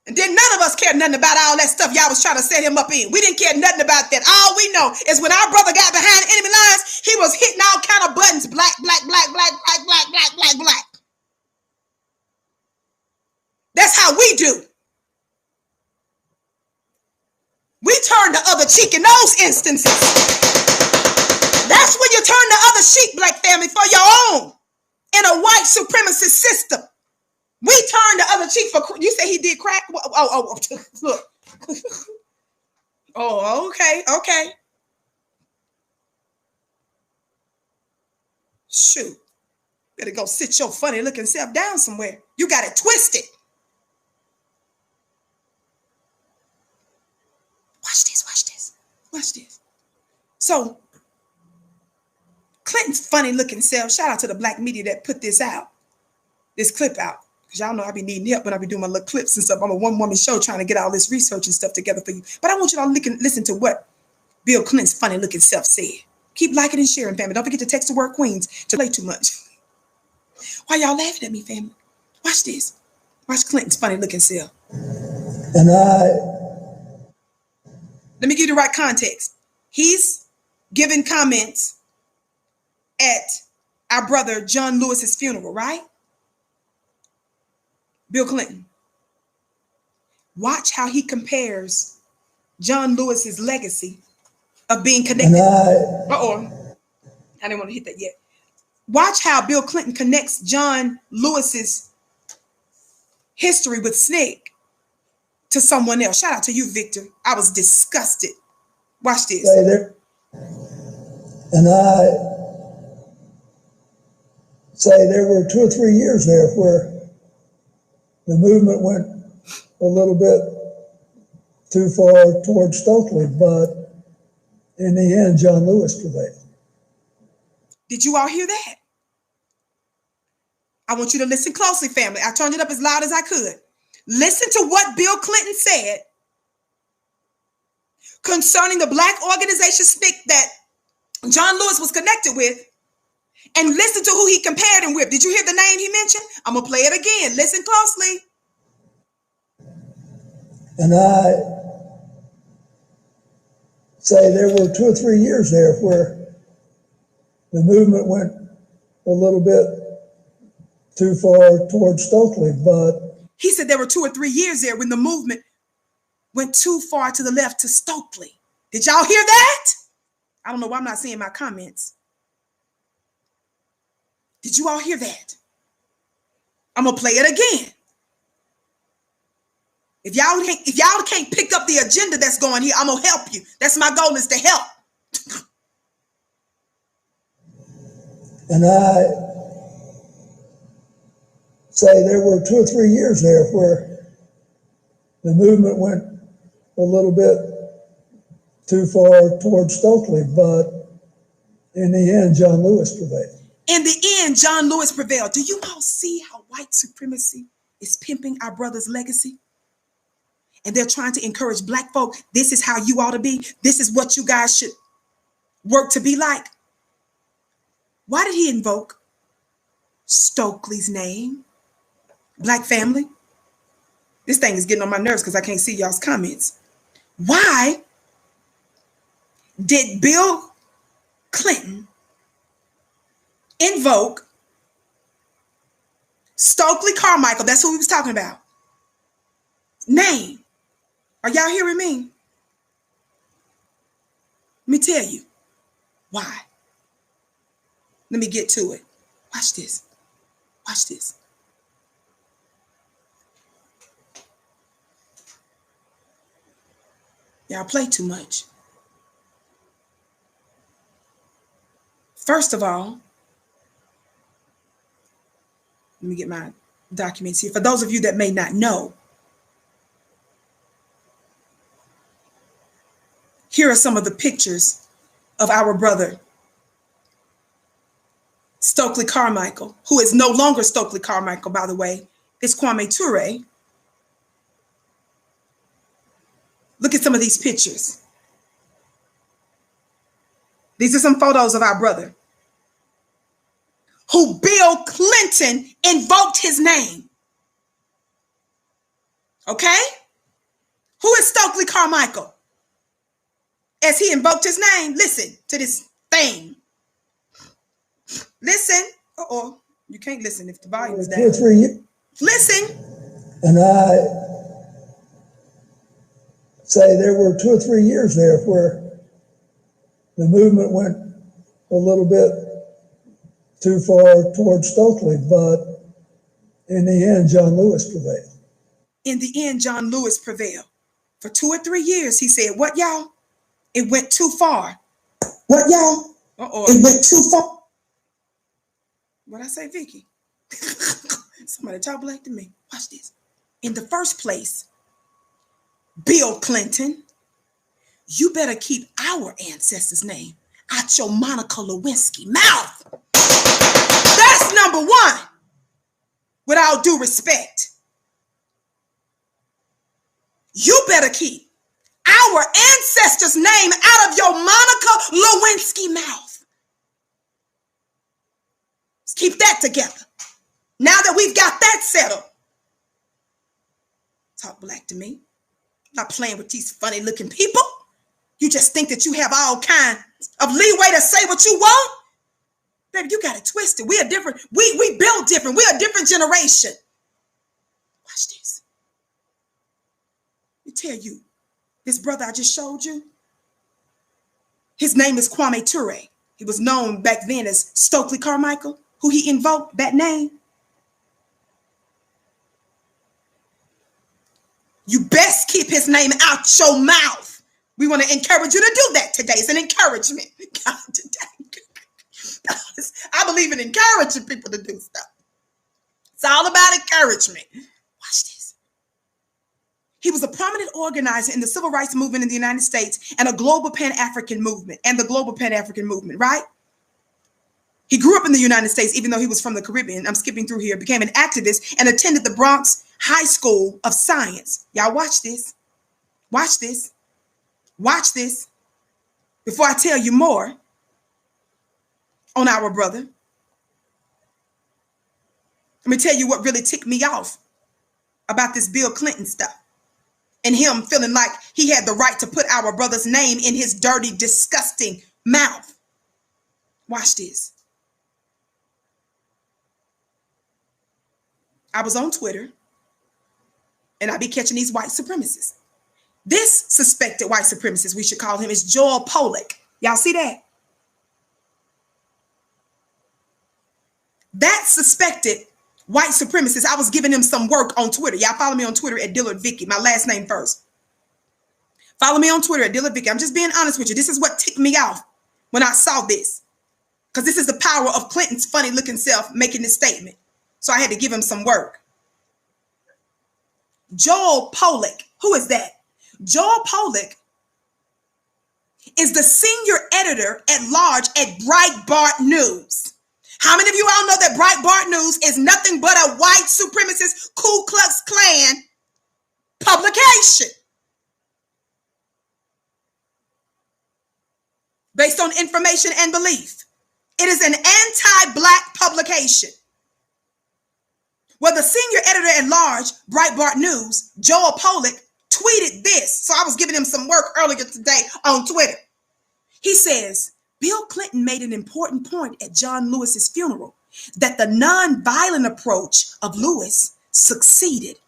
And then none of us cared nothing about all that stuff y'all was trying to set him up in. We didn't care nothing about that. All we know is when our brother got behind enemy lines, he was hitting all kind of buttons. Black, black, black, black, black, black, black, black, black. That's how we do. We turn the other cheek in those instances. That's when you turn the other cheek, black family, for your own in a white supremacist system. We turned the other cheek for, you say he did crack? Oh, look. Oh, okay. Shoot. Better go sit your funny looking self down somewhere. You got it twisted. Watch this. So, Clinton's funny looking self, shout out to the black media that put this clip out. Because y'all know I be needing help when I be doing my little clips and stuff. I'm a one-woman show trying to get all this research and stuff together for you. But I want you all to listen to what Bill Clinton's funny looking self said. Keep liking and sharing, family. Don't forget to text the word Queens to play too much. Why y'all laughing at me, family? Watch this. Watch Clinton's funny looking self. And let me give you the right context. He's giving comments at our brother John Lewis's funeral, right? Bill Clinton. Watch how he compares John Lewis's legacy of being connected. I didn't want to hit that yet. Watch how Bill Clinton connects John Lewis's history with Snake to someone else. Shout out to you, Victor. I was disgusted. Watch this. And I say there were 2 or 3 years there where the movement went a little bit too far towards Stokely, but in the end, John Lewis prevailed. Did you all hear that? I want you to listen closely, family. I turned it up as loud as I could. Listen to what Bill Clinton said concerning the black organization SNCC that John Lewis was connected with, and listen to who he compared him with. Did you hear the name he mentioned? I'm going to play it again. Listen closely. And I say there were 2 or 3 years there where the movement went a little bit too far towards Stokely, but he said there were 2 or 3 years there when the movement went too far to the left to Stokely. Did y'all hear that? I don't know why I'm not seeing my comments. Did you all hear that? I'm gonna play it again. If y'all can't pick up the agenda that's going here, I'm gonna help you. That's my goal, is to help. And I say there were 2 or 3 years there where the movement went a little bit too far towards Stokely, but in the end, John Lewis prevailed. In the end, John Lewis prevailed. Do you all see how white supremacy is pimping our brother's legacy? And they're trying to encourage black folk. This is how you ought to be. This is what you guys should work to be like. Why did he invoke Stokely's name? Black family? This thing is getting on my nerves because I can't see y'all's comments. Why did Bill Clinton invoke Stokely Carmichael? That's who he was talking about. Name. Are y'all hearing me? Let me tell you why. Let me get to it. Watch this. Watch this. Y'all play too much. First of all, let me get my documents here. For those of you that may not know, here are some of the pictures of our brother, Stokely Carmichael, who is no longer Stokely Carmichael, by the way. It's Kwame Ture. Look at some of these pictures. These are some photos of our brother. who Bill Clinton invoked his name. Okay? Who is Stokely Carmichael? As he invoked his name, listen to this thing. Listen. Uh-oh. You can't listen if the volume is down. 2 or 3 years. Listen. And I say there were 2 or 3 years there where the movement went a little bit too far towards Stokely, but in the end, John Lewis prevailed. In the end, John Lewis prevailed. For 2 or 3 years, he said, what, y'all? It went too far. What, y'all? Uh-oh. It went too far. What'd I say, Vicki? Somebody talk black to me. Watch this. In the first place, Bill Clinton, you better keep our ancestors' name out your Monica Lewinsky mouth. That's number one. With all due respect. You better keep our ancestors' name out of your Monica Lewinsky mouth. Let's keep that together. Now that we've got that settled. Talk black to me. I'm not playing with these funny looking people. You just think that you have all kinds of leeway to say what you want? Baby, you got it twisted. We are different. We build different. We are a different generation. Watch this. Let me tell you, this brother I just showed you, his name is Kwame Ture. He was known back then as Stokely Carmichael, who he invoked that name. You best keep his name out your mouth. We want to encourage you to do that today. It's an encouragement. God, today. I believe in encouraging people to do stuff. It's all about encouragement. Watch this. He was a prominent organizer in the civil rights movement in the United States and a global Pan-African movement, right? He grew up in the United States, even though he was from the Caribbean. I'm skipping through here. Became an activist and attended the Bronx High School of Science. Y'all watch this. Watch this. Watch this. Before I tell you more on our brother, let me tell you what really ticked me off about this Bill Clinton stuff and him feeling like he had the right to put our brother's name in his dirty, disgusting mouth. Watch this. I was on Twitter and I be catching these white supremacists. This suspected white supremacist, we should call him, is Joel Pollack. Y'all see that? That suspected white supremacist, I was giving him some work on Twitter. Y'all follow me on Twitter at Dillard Vicki, my last name first. Follow me on Twitter at Dillard Vicki. I'm just being honest with you. This is what ticked me off when I saw this. Because this is the power of Clinton's funny looking self making this statement. So I had to give him some work. Joel Pollack, who is that? Joel Pollack is the senior editor at large at Breitbart News. How many of you all know that Breitbart News is nothing but a white supremacist Ku Klux Klan publication based on information and belief? It is an anti-black publication. Well, the senior editor at large, Breitbart News, Joel Pollack, tweeted this. So I was giving him some work earlier today on Twitter. He says, Bill Clinton made an important point at John Lewis's funeral, that the nonviolent approach of Lewis succeeded,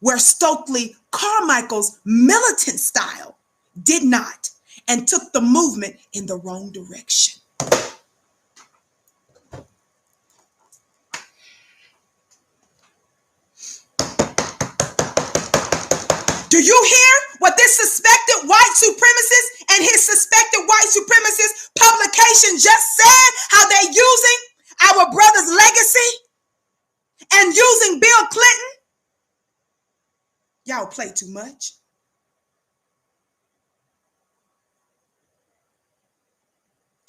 where Stokely Carmichael's militant style did not, and took the movement in the wrong direction. Do you hear what this suspected white supremacist and his suspected white supremacist publication just said? How they're using our brother's legacy and using Bill Clinton? Y'all play too much.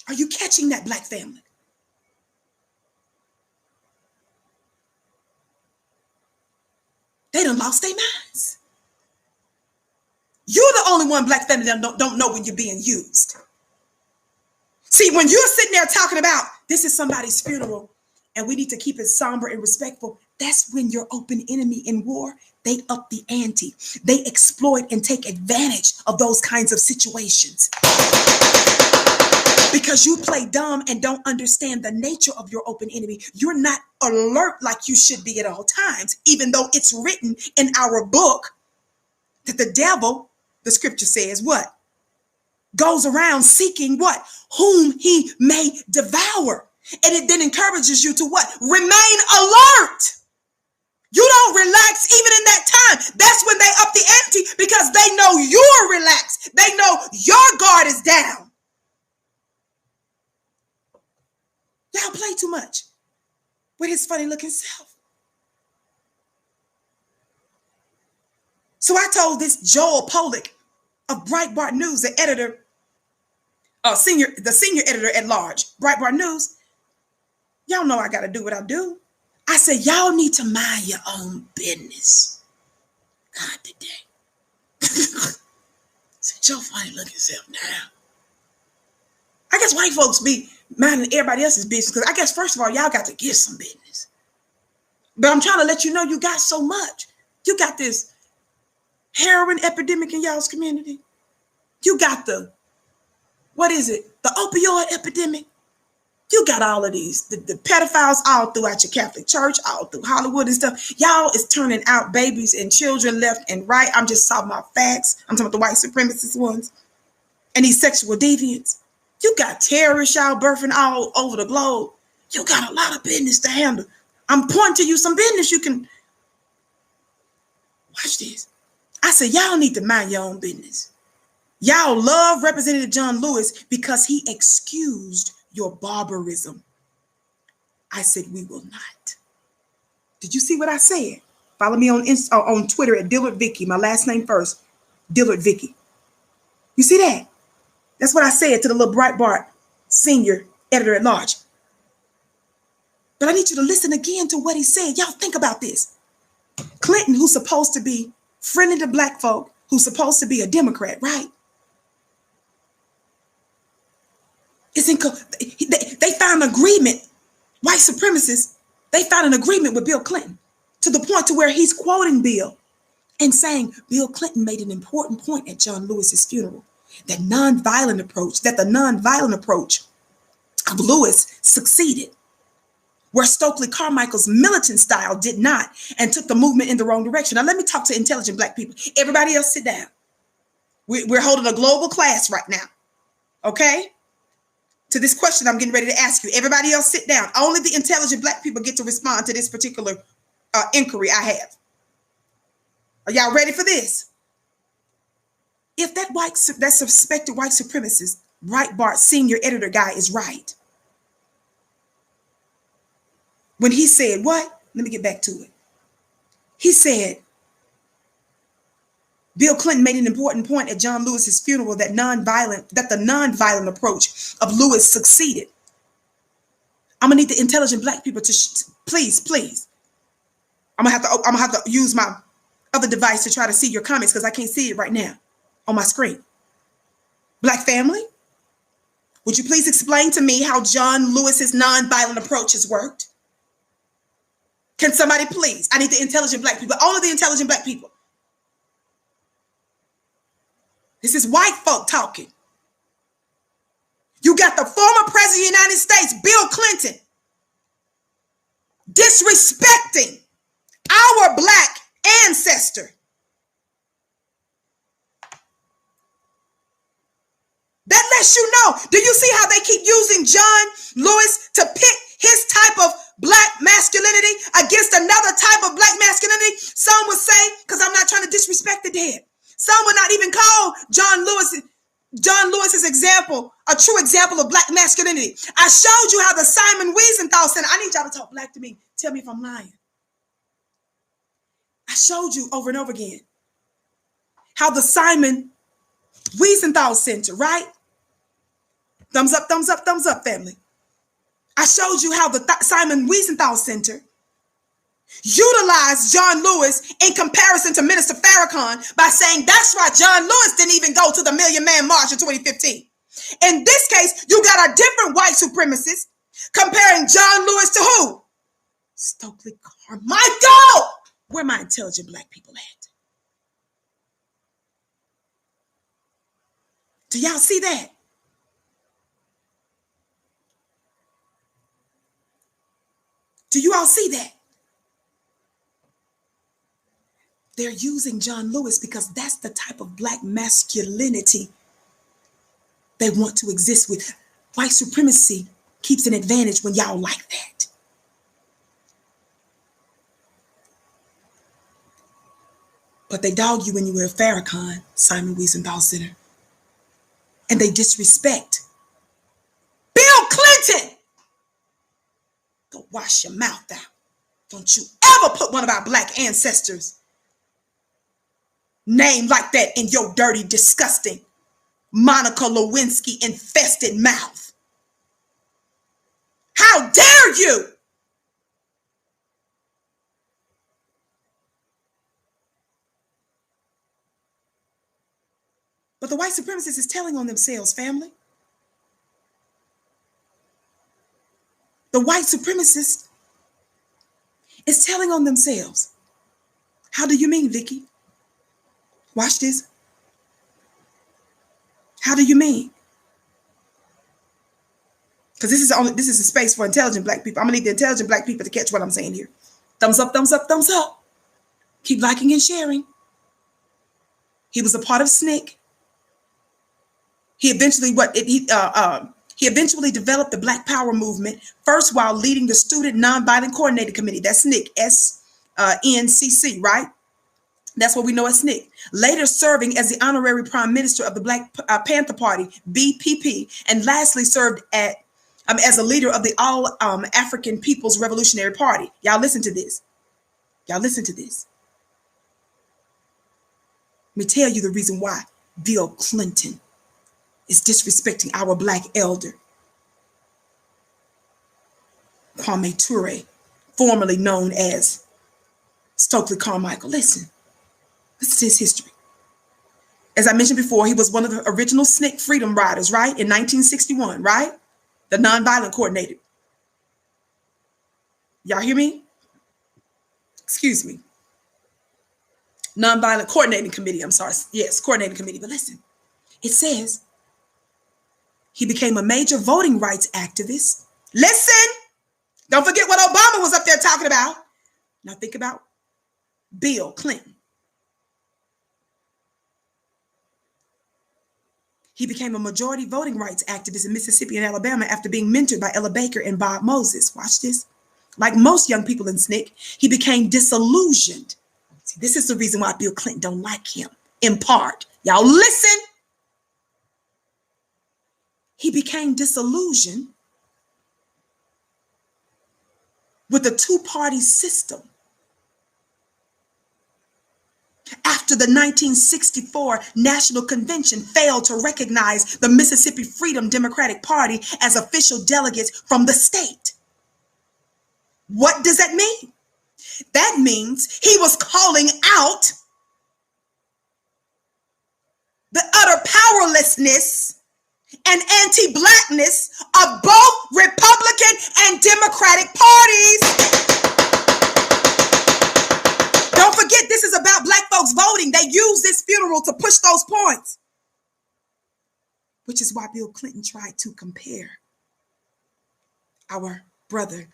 Are you catching that, black family? They done lost their minds. You're the only one, black family, that don't know when you're being used. See, when you're sitting there talking about this is somebody's funeral, and we need to keep it somber and respectful. That's when your open enemy in war, they up the ante. They exploit and take advantage of those kinds of situations. Because you play dumb and don't understand the nature of your open enemy. You're not alert like you should be at all times, even though it's written in our book that the devil, the scripture says, what? Goes around seeking what? Whom he may devour. And it then encourages you to what? Remain alert. You don't relax even in that time. That's when they up the ante, because they know you're relaxed. They know your guard is down. Y'all play too much with his funny looking self. So I told this Joel Pollack of Breitbart News, the editor, senior editor at large, Breitbart News, y'all know I got to do what I do. I said, y'all need to mind your own business. God today. Sit your funny looking self down. I guess white folks be minding everybody else's business, because I guess, first of all, y'all got to get some business. But I'm trying to let you know you got so much. You got this heroin epidemic in y'all's community. You got the opioid epidemic. You got all of these, the pedophiles all throughout your Catholic church, all through Hollywood and stuff. Y'all is turning out babies and children left and right. I'm just talking about facts. I'm talking about the white supremacist ones and these sexual deviants. You got terrorists y'all birthing all over the globe. You got a lot of business to handle. I'm pointing to you some business you can. Watch this. I said, y'all need to mind your own business. Y'all love Representative John Lewis because he excused your barbarism. I said, we will not. Did you see what I said? Follow me on Twitter at Dillard Vicki. My last name first, Dillard Vicki. You see that? That's what I said to the little Breitbart senior editor at large. But I need you to listen again to what he said. Y'all think about this. Clinton, who's supposed to be friendly to black folk, who's supposed to be a Democrat, right? They found an agreement, white supremacists, they found an agreement with Bill Clinton to the point to where he's quoting Bill and saying Bill Clinton made an important point at John Lewis's funeral, that the nonviolent approach of Lewis succeeded, where Stokely Carmichael's militant style did not, and took the movement in the wrong direction. Now, let me talk to intelligent black people. Everybody else sit down. We're holding a global class right now, okay? To this question I'm getting ready to ask you. Everybody else sit down. Only the intelligent black people get to respond to this particular inquiry I have. Are y'all ready for this? If that suspected white supremacist, Breitbart senior editor guy is right, when he said what? Let me get back to it. He said, Bill Clinton made an important point at John Lewis's funeral that the nonviolent approach of Lewis succeeded. I'm gonna need the intelligent black people to please. I'm gonna have to use my other device to try to see your comments, because I can't see it right now on my screen. Black family, would you please explain to me how John Lewis's nonviolent approach has worked? Can somebody please? I need the intelligent black people, all of the intelligent black people. This is white folk talking. You got the former president of the United States, Bill Clinton, disrespecting our black ancestor. That lets you know. Do you see how they keep using John Lewis to pit his type of black masculinity against another type of black masculinity? Some would say, because I'm not trying to disrespect the dead, some would not even call John Lewis's example a true example of black masculinity. I showed you how the Simon Wiesenthal Center, I need y'all to talk black to me. Tell me if I'm lying. I showed you over and over again how the Simon Wiesenthal Center, right? Thumbs up, family. I showed you how the Simon Wiesenthal Center utilized John Lewis in comparison to Minister Farrakhan by saying that's why John Lewis didn't even go to the Million Man March in 2015. In this case, you got a different white supremacist Comparing John Lewis to who? Stokely Carmichael. Where my intelligent black people at? Do y'all see that? Do you all see that? They're using John Lewis because that's the type of black masculinity they want to exist with. White supremacy keeps an advantage when y'all like that. But they dog you when you wear a Farrakhan, Simon Wiesenthal Center. And they disrespect Bill Clinton. Go wash your mouth out. Don't you ever put one of our black ancestors' name like that in your dirty, disgusting, Monica Lewinsky infested mouth. How dare you? But the white supremacist is telling on themselves, family. The white supremacist is telling on themselves. How do you mean, Vicki? Watch this. How do you mean? Because this is a space for intelligent black people. I'm gonna need the intelligent black people to catch what I'm saying here. Thumbs up, thumbs up, thumbs up. Keep liking and sharing. He was a part of SNCC. He eventually developed the Black Power movement, first while leading the Student Nonviolent Coordinating Committee. That's SNCC, NCC, right? That's what we know as SNCC. Later serving as the honorary prime minister of the Black Panther Party, BPP, and lastly served as a leader of the All African People's Revolutionary Party. Y'all listen to this. Y'all listen to this. Let me tell you the reason why Bill Clinton is disrespecting our black elder, Kwame Ture, formerly known as Stokely Carmichael. Listen to his history. As I mentioned before, he was one of the original SNCC freedom riders, right? In 1961, right? The nonviolent coordinator. Y'all hear me? Excuse me. Nonviolent coordinating committee. I'm sorry. Yes, coordinating committee. But listen, it says he became a major voting rights activist. Listen, don't forget what Obama was up there talking about. Now think about Bill Clinton. He became a majority voting rights activist in Mississippi and Alabama after being mentored by Ella Baker and Bob Moses. Watch this. Like most young people in SNCC, he became disillusioned. See, this is the reason why Bill Clinton don't like him, in part. Y'all listen. He became disillusioned with the two-party system after the 1964 National Convention failed to recognize the Mississippi Freedom Democratic Party as official delegates from the state. What does that mean? That means he was calling out the utter powerlessness and anti-blackness of both Republican and Democratic parties. Don't forget, this is about black folks voting. They use this funeral to push those points, which is why Bill Clinton tried to compare our brother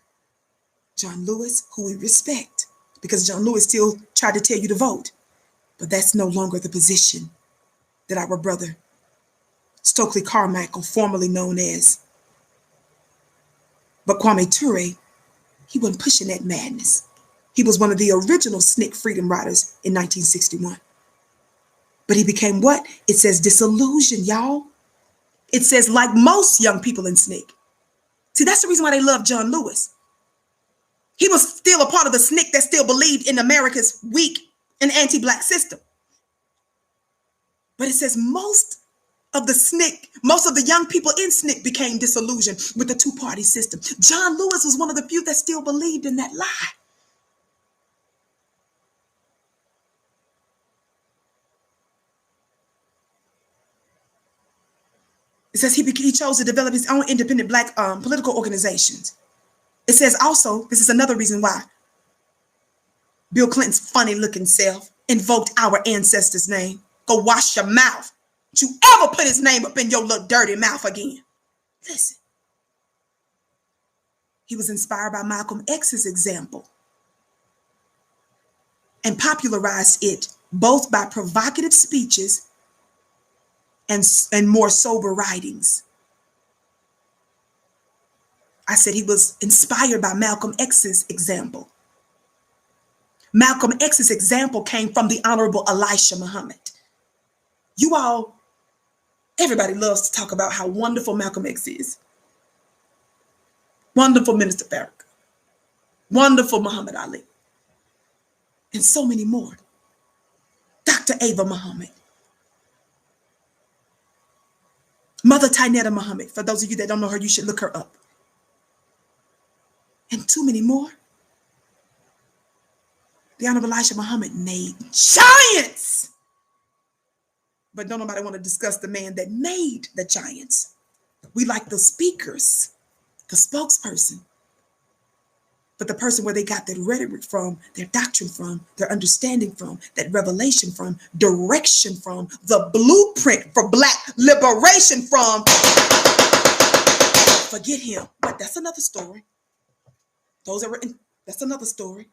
John Lewis, who we respect, because John Lewis still tried to tell you to vote, but that's no longer the position that our brother Stokely Carmichael, formerly known as, but Kwame Ture, he wasn't pushing that madness. He was one of the original SNCC freedom riders in 1961. But he became what? It says disillusioned, y'all. It says like most young people in SNCC. See, that's the reason why they love John Lewis. He was still a part of the SNCC that still believed in America's weak and anti-black system. But it says most of the young people in SNCC became disillusioned with the two-party system. John Lewis was one of the few that still believed in that lie. It says he chose to develop his own independent black political organizations. It says also, this is another reason why Bill Clinton's funny looking self invoked our ancestors' name. Go wash your mouth. Don't you ever put his name up in your little dirty mouth again. Listen. He was inspired by Malcolm X's example and popularized it both by provocative speeches and more sober writings. I said he was inspired by Malcolm X's example. Malcolm X's example came from the Honorable Elisha Muhammad. You all, everybody loves to talk about how wonderful Malcolm X is. Wonderful Minister Farrakhan. Wonderful Muhammad Ali. And so many more. Dr. Ava Muhammad. Mother Tynetta Muhammad. For those of you that don't know her, you should look her up. And too many more. The Honorable Elisha Muhammad made giants. But don't nobody want to discuss the man that made the giants. We like the speakers, the spokesperson. But the person where they got their rhetoric from, their doctrine from, their understanding from, that revelation from, direction from, the blueprint for black liberation from, forget him. But that's another story. Those are written, that's another story.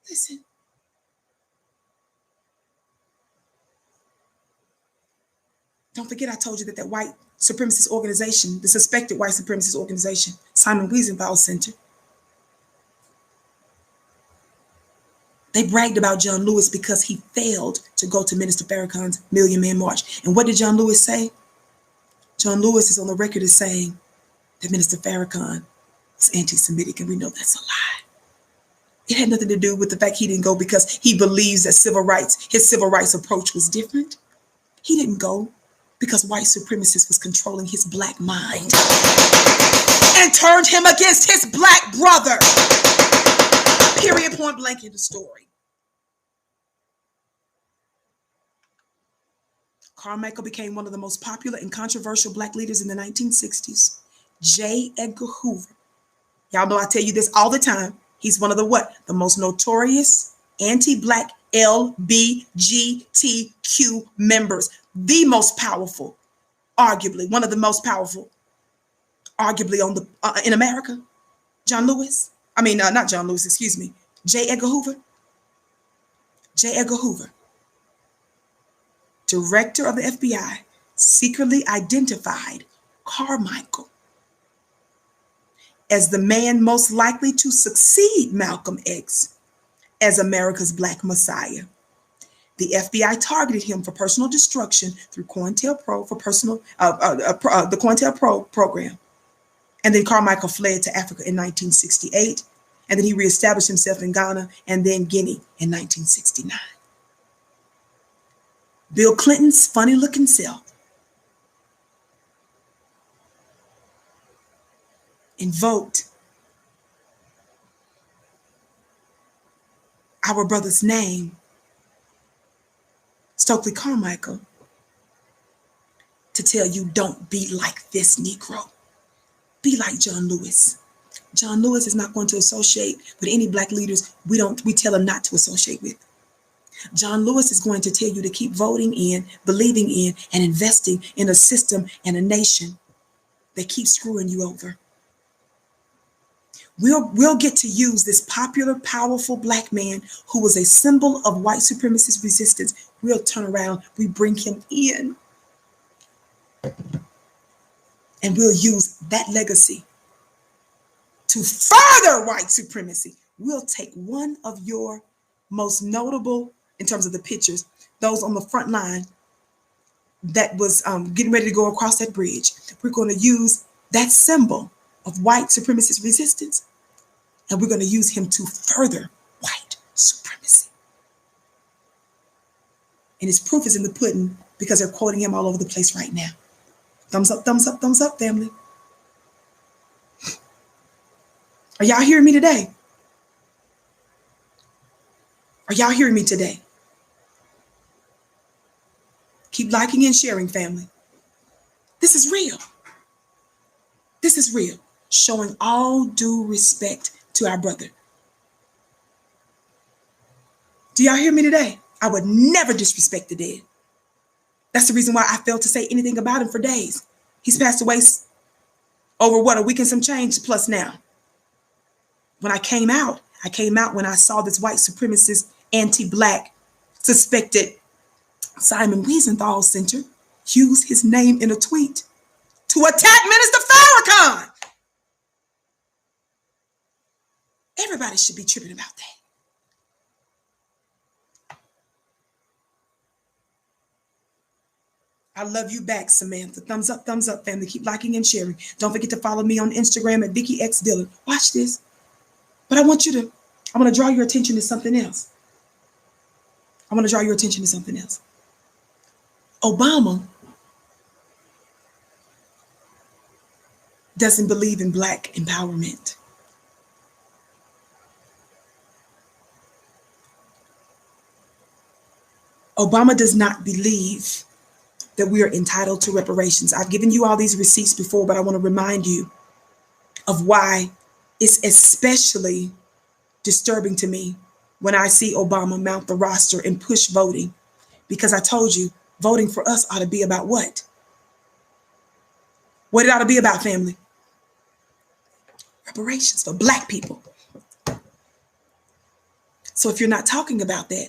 Listen. Don't forget I told you that white supremacist organization, the suspected white supremacist organization, Simon Wiesenthal Center, they bragged about John Lewis because he failed to go to Minister Farrakhan's Million Man March. And what did John Lewis say? John Lewis is on the record as saying that Minister Farrakhan was anti-Semitic, and we know that's a lie. It had nothing to do with the fact he didn't go because he believes that his civil rights approach was different. He didn't go because white supremacist was controlling his black mind and turned him against his black brother. Period, point blank in the story. Carmichael became one of the most popular and controversial black leaders in the 1960s. J. Edgar Hoover. Y'all know I tell you this all the time. He's one of the what? The most notorious anti-black LBGTQ members. The most powerful, arguably, one of the most powerful, arguably on the in America. John Lewis. I mean, not John Lewis, excuse me. J. Edgar Hoover. J. Edgar Hoover, director of the FBI, secretly identified Carmichael as the man most likely to succeed Malcolm X as America's Black Messiah. The FBI targeted him for personal destruction through COINTELPRO for the COINTELPRO program. And then Carmichael fled to Africa in 1968. And then he reestablished himself in Ghana and then Guinea in 1969. Bill Clinton's funny looking self invoked our brother's name, Stokely Carmichael, to tell you, don't be like this Negro. Be like John Lewis. John Lewis is not going to associate with any black leaders we tell him not to associate with. John Lewis is going to tell you to keep voting in, believing in, and investing in a system and a nation that keeps screwing you over. We'll get to use this popular, powerful black man who was a symbol of white supremacist resistance. We'll turn around, we bring him in, and we'll use that legacy to further white supremacy. We'll take one of your most notable, in terms of the pictures, those on the front line that was getting ready to go across that bridge. We're going to use that symbol of white supremacist resistance, and we're going to use him to further white supremacy. And his proof is in the pudding because they're quoting him all over the place right now. Thumbs up, family. Are y'all hearing me today? Are y'all hearing me today? Keep liking and sharing, family. This is real. This is real. Showing all due respect to our brother. Do y'all hear me today? I would never disrespect the dead. That's the reason why I failed to say anything about him for days. He's passed away over what, a week and some change plus now. When I came out when I saw this white supremacist, anti-black, suspected Simon Wiesenthal Center use his name in a tweet to attack Minister Farrakhan. Everybody should be tripping about that. I love you back, Samantha. Thumbs up, family. Keep liking and sharing. Don't forget to follow me on Instagram at Vicki X Dillard. Watch this. But I want to draw your attention to something else. Obama doesn't believe in black empowerment. Obama does not believe that we are entitled to reparations. I've given you all these receipts before, but I want to remind you of why it's especially disturbing to me when I see Obama mount the roster and push voting, because I told you voting for us ought to be about what? What it ought to be about, family? Reparations for black people. So if you're not talking about that,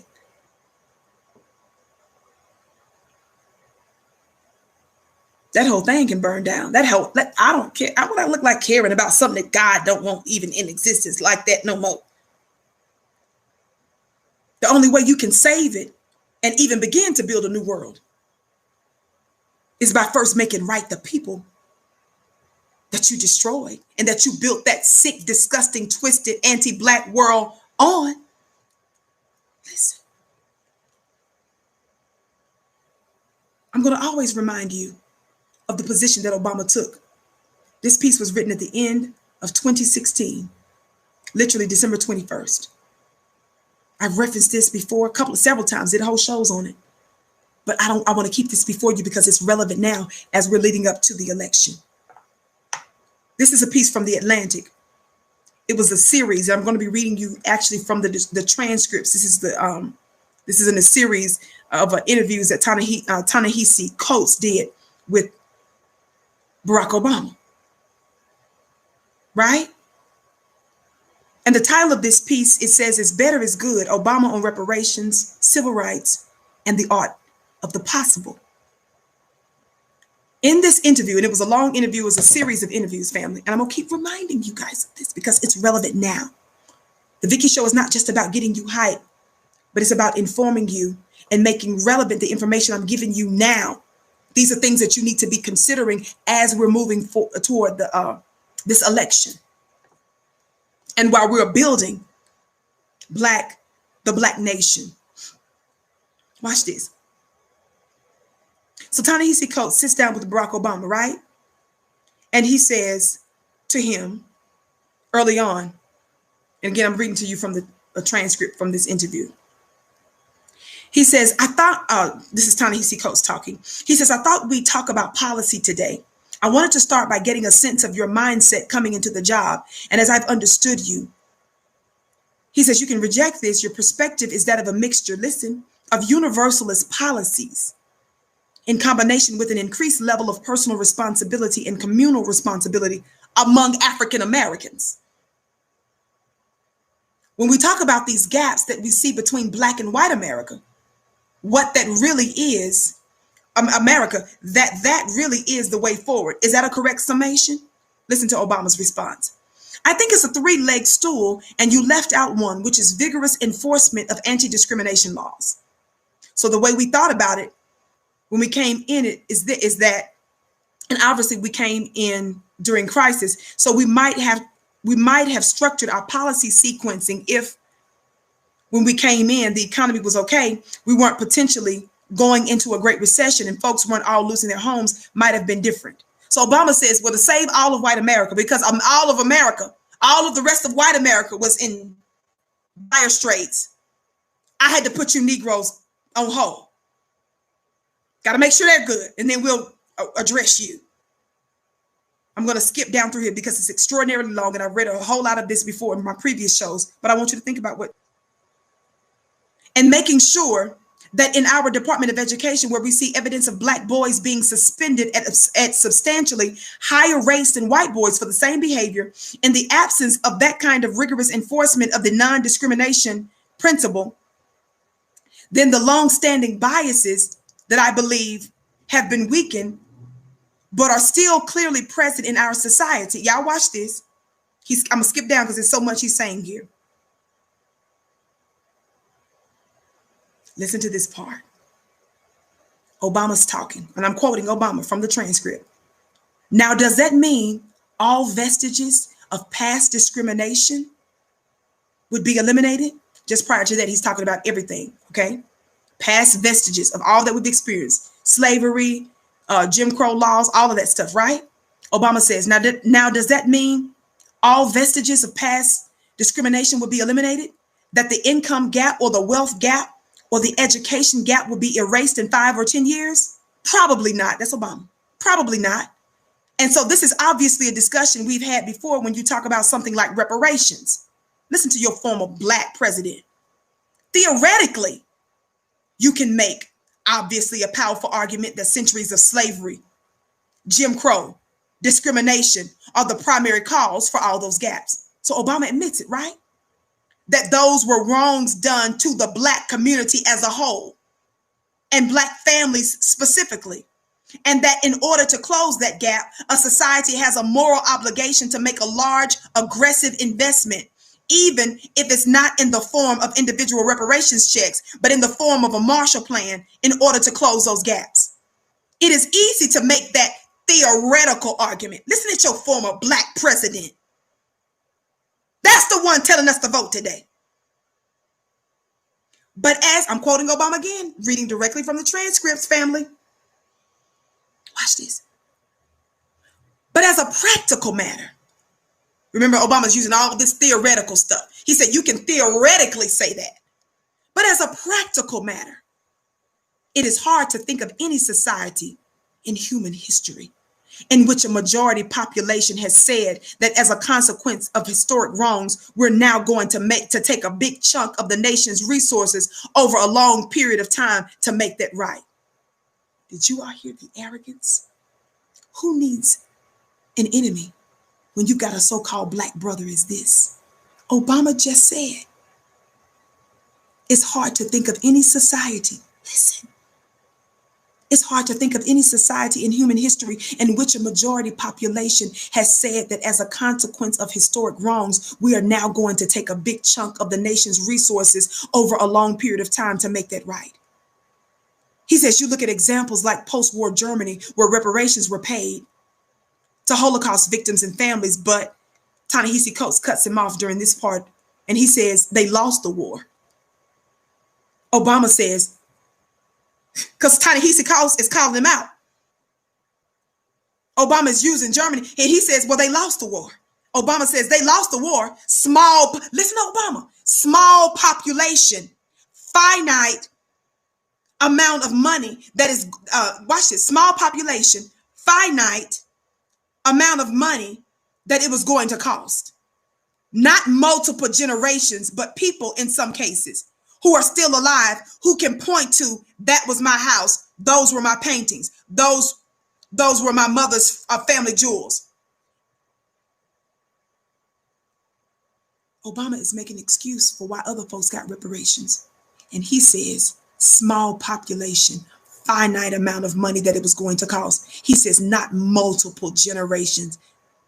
that whole thing can burn down. I don't care. I want to look like caring about something that God don't want even in existence like that no more. The only way you can save it and even begin to build a new world is by first making right the people that you destroyed and that you built that sick, disgusting, twisted, anti-black world on. Listen, I'm going to always remind you of the position that Obama took. This piece was written at the end of 2016, literally December 21st. I've referenced this before several times, did whole shows on it. But I want to keep this before you because it's relevant now as we're leading up to the election. This is a piece from The Atlantic. It was a series. I'm going to be reading you actually from the transcripts. This is in a series of interviews that Ta-Nehisi Coates did with Barack Obama. Right? And the title of this piece, it says, "It's Better is Good, Obama on Reparations, Civil Rights, and the Art of the Possible." In this interview, and it was a long interview, it was a series of interviews, family, and I'm going to keep reminding you guys of this because it's relevant now. The Vicki Show is not just about getting you hyped, but it's about informing you and making relevant the information I'm giving you now. These are things that you need to be considering as we're moving toward this election. And while we're building the Black nation. Watch this. So Ta-Nehisi Coates sits down with Barack Obama, right? And he says to him early on, and again, I'm reading to you from a transcript from this interview. He says, this is Ta-Nehisi Coates talking. He says, "I thought we'd talk about policy today. I wanted to start by getting a sense of your mindset coming into the job. And as I've understood you," he says, "you can reject this. Your perspective is that of a mixture, listen, of universalist policies in combination with an increased level of personal responsibility and communal responsibility among African Americans. When we talk about these gaps that we see between Black and white America, what that really is, America, that really is the way forward." Is that a correct summation? Listen to Obama's response. "I think it's a three-legged stool, and you left out one, which is vigorous enforcement of anti-discrimination laws." So the way we thought about it when we came in it is that, and obviously we came in during crisis, so we might have structured our policy sequencing if when we came in, the economy was okay, we weren't potentially going into a great recession and folks weren't all losing their homes, might have been different. So Obama says, well, to save all of white America, because all of America, all of the rest of white America was in dire straits, I had to put you Negroes on hold. Got to make sure they're good. And then we'll address you. I'm going to skip down through here because it's extraordinarily long, and I've read a whole lot of this before in my previous shows, but I want you to think about what. And making sure that in our Department of Education, where we see evidence of Black boys being suspended at substantially higher rates than white boys for the same behavior, in the absence of that kind of rigorous enforcement of the non-discrimination principle, then the long-standing biases that I believe have been weakened, but are still clearly present in our society. Y'all watch this. I'm going to skip down because there's so much he's saying here. Listen to this part. Obama's talking, and I'm quoting Obama from the transcript. Now, does that mean all vestiges of past discrimination would be eliminated? Just prior to that, he's talking about everything, okay? Past vestiges of all that we've experienced, slavery, Jim Crow laws, all of that stuff, right? Obama says, now does that mean all vestiges of past discrimination would be eliminated? That the income gap or the wealth gap or the education gap will be erased in 5 or 10 years? Probably not. That's Obama. Probably not. And so this is obviously a discussion we've had before when you talk about something like reparations. Listen to your former Black president. Theoretically, you can make obviously a powerful argument that centuries of slavery, Jim Crow, discrimination are the primary cause for all those gaps. So Obama admits it, right? That those were wrongs done to the Black community as a whole and Black families specifically. And that in order to close that gap, a society has a moral obligation to make a large, aggressive investment, even if it's not in the form of individual reparations checks, but in the form of a Marshall Plan in order to close those gaps. It is easy to make that theoretical argument. Listen at your former Black president. That's the one telling us to vote today. But as I'm quoting Obama again, reading directly from the transcripts, family. Watch this. But as a practical matter, remember, Obama's using all of this theoretical stuff. He said you can theoretically say that. But as a practical matter, it is hard to think of any society in human history in which a majority population has said that as a consequence of historic wrongs, we're now going to take a big chunk of the nation's resources over a long period of time to make that right. Did you all hear the arrogance? Who needs an enemy when you got a so-called Black brother as this? Obama just said, it's hard to think of any society. Listen. It's hard to think of any society in human history in which a majority population has said that as a consequence of historic wrongs, we are now going to take a big chunk of the nation's resources over a long period of time to make that right. He says, you look at examples like post-war Germany, where reparations were paid to Holocaust victims and families, but Ta-Nehisi Coates cuts him off during this part, and he says they lost the war. Obama says, because Ta-Nehisi Coates is calling him out. Obama is using Germany, and he says, well, they lost the war. Obama says they lost the war. Listen to Obama. Small population, finite amount of money that is, watch this, small population, finite amount of money that it was going to cost. Not multiple generations, but people in some cases who are still alive, who can point to, that was my house, those were my paintings, those were my mother's family jewels. Obama is making an excuse for why other folks got reparations. And he says, small population, finite amount of money that it was going to cost. He says not multiple generations,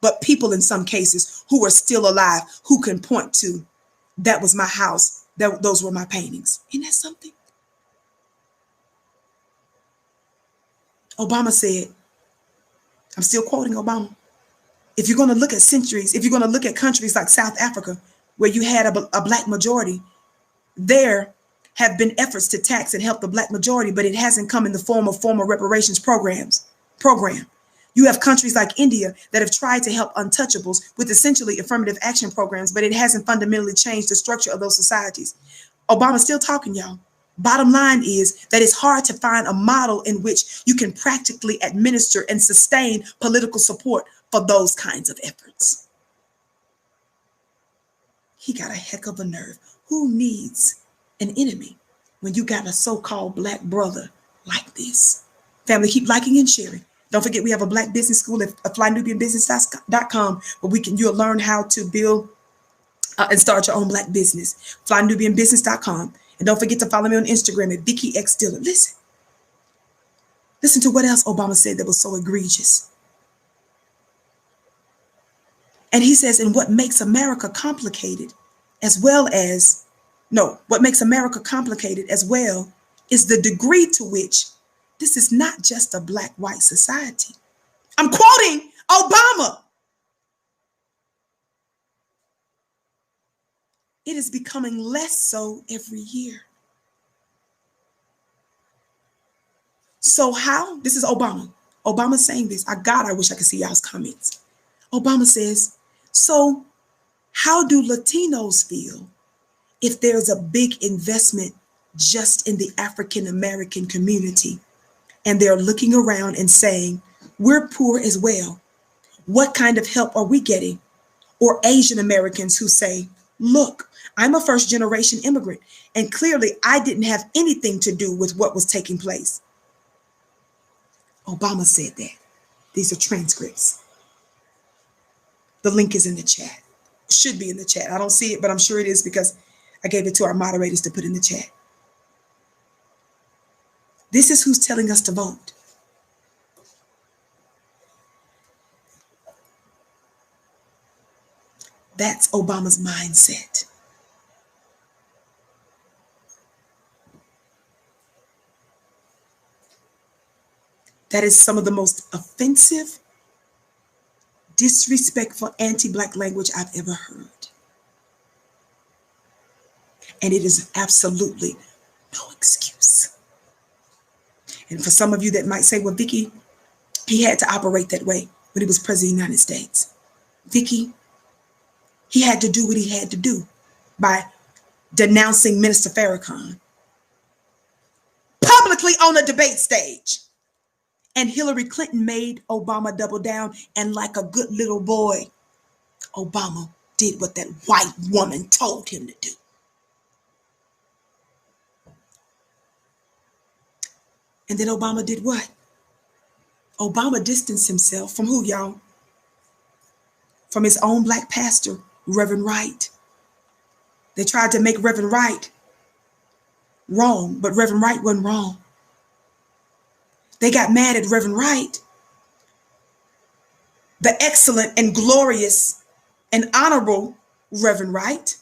but people in some cases who are still alive, who can point to, that was my house, those were my paintings. Isn't that something? Obama said, I'm still quoting Obama, if you're going to look at centuries, if you're going to look at countries like South Africa, where you had a Black majority, there have been efforts to tax and help the Black majority, but it hasn't come in the form of formal reparations program. You have countries like India that have tried to help untouchables with essentially affirmative action programs, but it hasn't fundamentally changed the structure of those societies. Obama's still talking, y'all. Bottom line is that it's hard to find a model in which you can practically administer and sustain political support for those kinds of efforts. He got a heck of a nerve. Who needs an enemy when you got a so-called black brother like this? Family, keep liking and sharing. Don't forget we have a black business school at flynubianbusiness.com where you'll learn how to build and start your own black business. flynubianbusiness.com. And don't forget to follow me on Instagram at Vicki X Dillard. Listen to what else Obama said that was so egregious. And he says, and what makes America complicated what makes America complicated as well is the degree to which this is not just a black-white society. I'm quoting Obama. It is becoming less so every year. So how? This is Obama. Obama saying this. I wish I could see y'all's comments. Obama says, so how do Latinos feel if there's a big investment just in the African American community and they're looking around and saying, we're poor as well. What kind of help are we getting? Or Asian Americans who say, look, I'm a first generation immigrant, and clearly I didn't have anything to do with what was taking place. Obama said that. These are transcripts. The link is in the chat. Should be in the chat. I don't see it, but I'm sure it is because I gave it to our moderators to put in the chat. This is who's telling us to vote. That's Obama's mindset. That is some of the most offensive, disrespectful, anti-black language I've ever heard. And it is absolutely no excuse. And for some of you that might say, well, Vicki, he had to operate that way when he was president of the United States. Vicki, he had to do what he had to do by denouncing Minister Farrakhan publicly on a debate stage. And Hillary Clinton made Obama double down. And like a good little boy, Obama did what that white woman told him to do. And then Obama did what? Obama distanced himself from who, y'all? From his own black pastor, Reverend Wright. They tried to make Reverend Wright wrong, but Reverend Wright wasn't wrong. They got mad at Reverend Wright, the excellent and glorious and honorable Reverend Wright.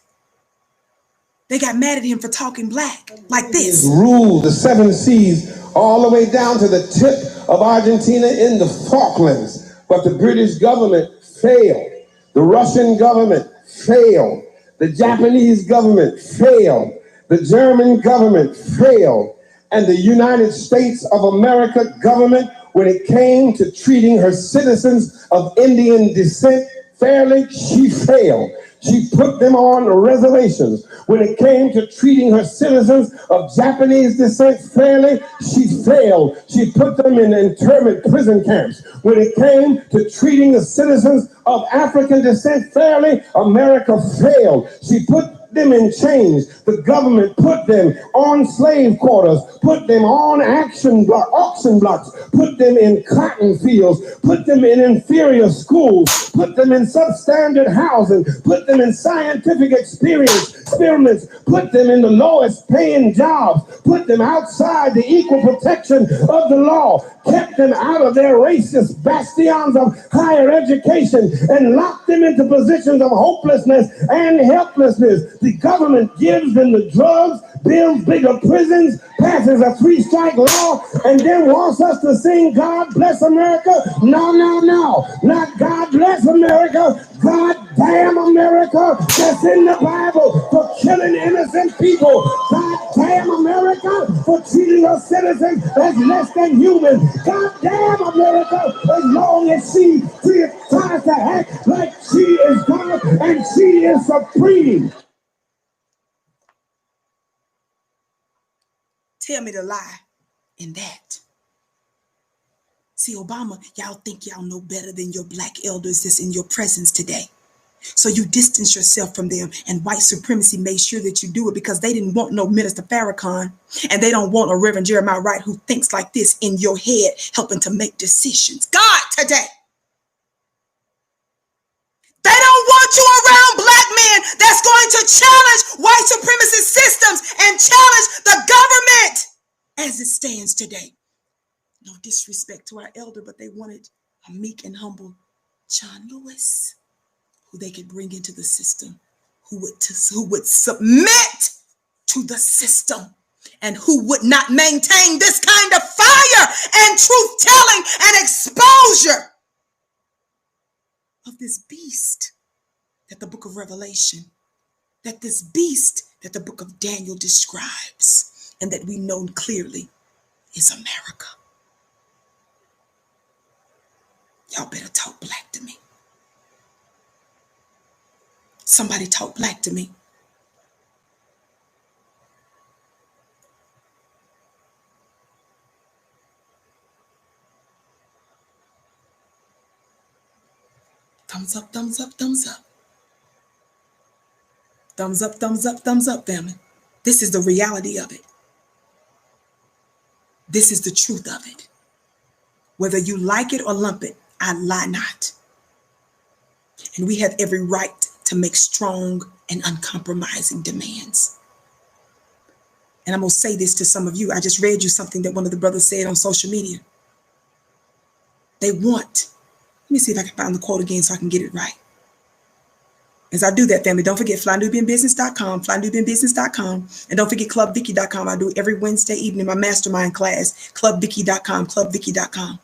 They got mad at him for talking black like this. Ruled the 7 seas all the way down to the tip of Argentina in the Falklands. But the British government failed. The Russian government failed. The Japanese government failed. The German government failed. And the United States of America government, when it came to treating her citizens of Indian descent fairly, she failed. She put them on reservations. When it came to treating her citizens of Japanese descent fairly, she failed. She put them in internment prison camps. When it came to treating the citizens of African descent fairly, America failed. She put them in chains. The government put them on slave quarters, put them on auction blocks, put them in cotton fields, put them in inferior schools, put them in substandard housing, put them in scientific experiments, put them in the lowest paying jobs, put them outside the equal protection of the law, kept them out of their racist bastions of higher education, and locked them into positions of hopelessness and helplessness. The government gives them the drugs, builds bigger prisons, passes a 3-strike law, and then wants us to sing God Bless America? No, no, no. Not God Bless America. God damn America, that's in the Bible, for killing innocent people. God damn America for treating her citizens as less than human. God damn America, as long as she tries to act like she is God and she is supreme. tell me to lie in that. See, Obama, y'all think y'all know better than your black elders that's in your presence today. So you distance yourself from them, and white supremacy made sure that you do it because they didn't want no Minister Farrakhan, and they don't want a Reverend Jeremiah Wright who thinks like this in your head, helping to make decisions. God, today. They don't want you around black men that's going to challenge white supremacist systems and challenge the government as it stands today. No disrespect to our elder, but they wanted a meek and humble John Lewis, who they could bring into the system, who would submit to the system, and who would not maintain this kind of fire and truth-telling and exposure of this beast that the book of Revelation, that this beast that the book of Daniel describes, and that we know clearly is America. Y'all better talk black to me. Somebody talk black to me. Thumbs up, thumbs up, thumbs up. Thumbs up, thumbs up, thumbs up, family. This is the reality of it. This is the truth of it. Whether you like it or lump it, I lie not. And we have every right to make strong and uncompromising demands. And I'm going to say this to some of you. I just read you something that one of the brothers said on social media. They want, let me see if I can find the quote again so I can get it right. As I do that, family, don't forget flynubianbusiness.com, flynubianbusiness.com, and don't forget clubvicki.com. I do every Wednesday evening my mastermind class, clubvicki.com, clubvicki.com,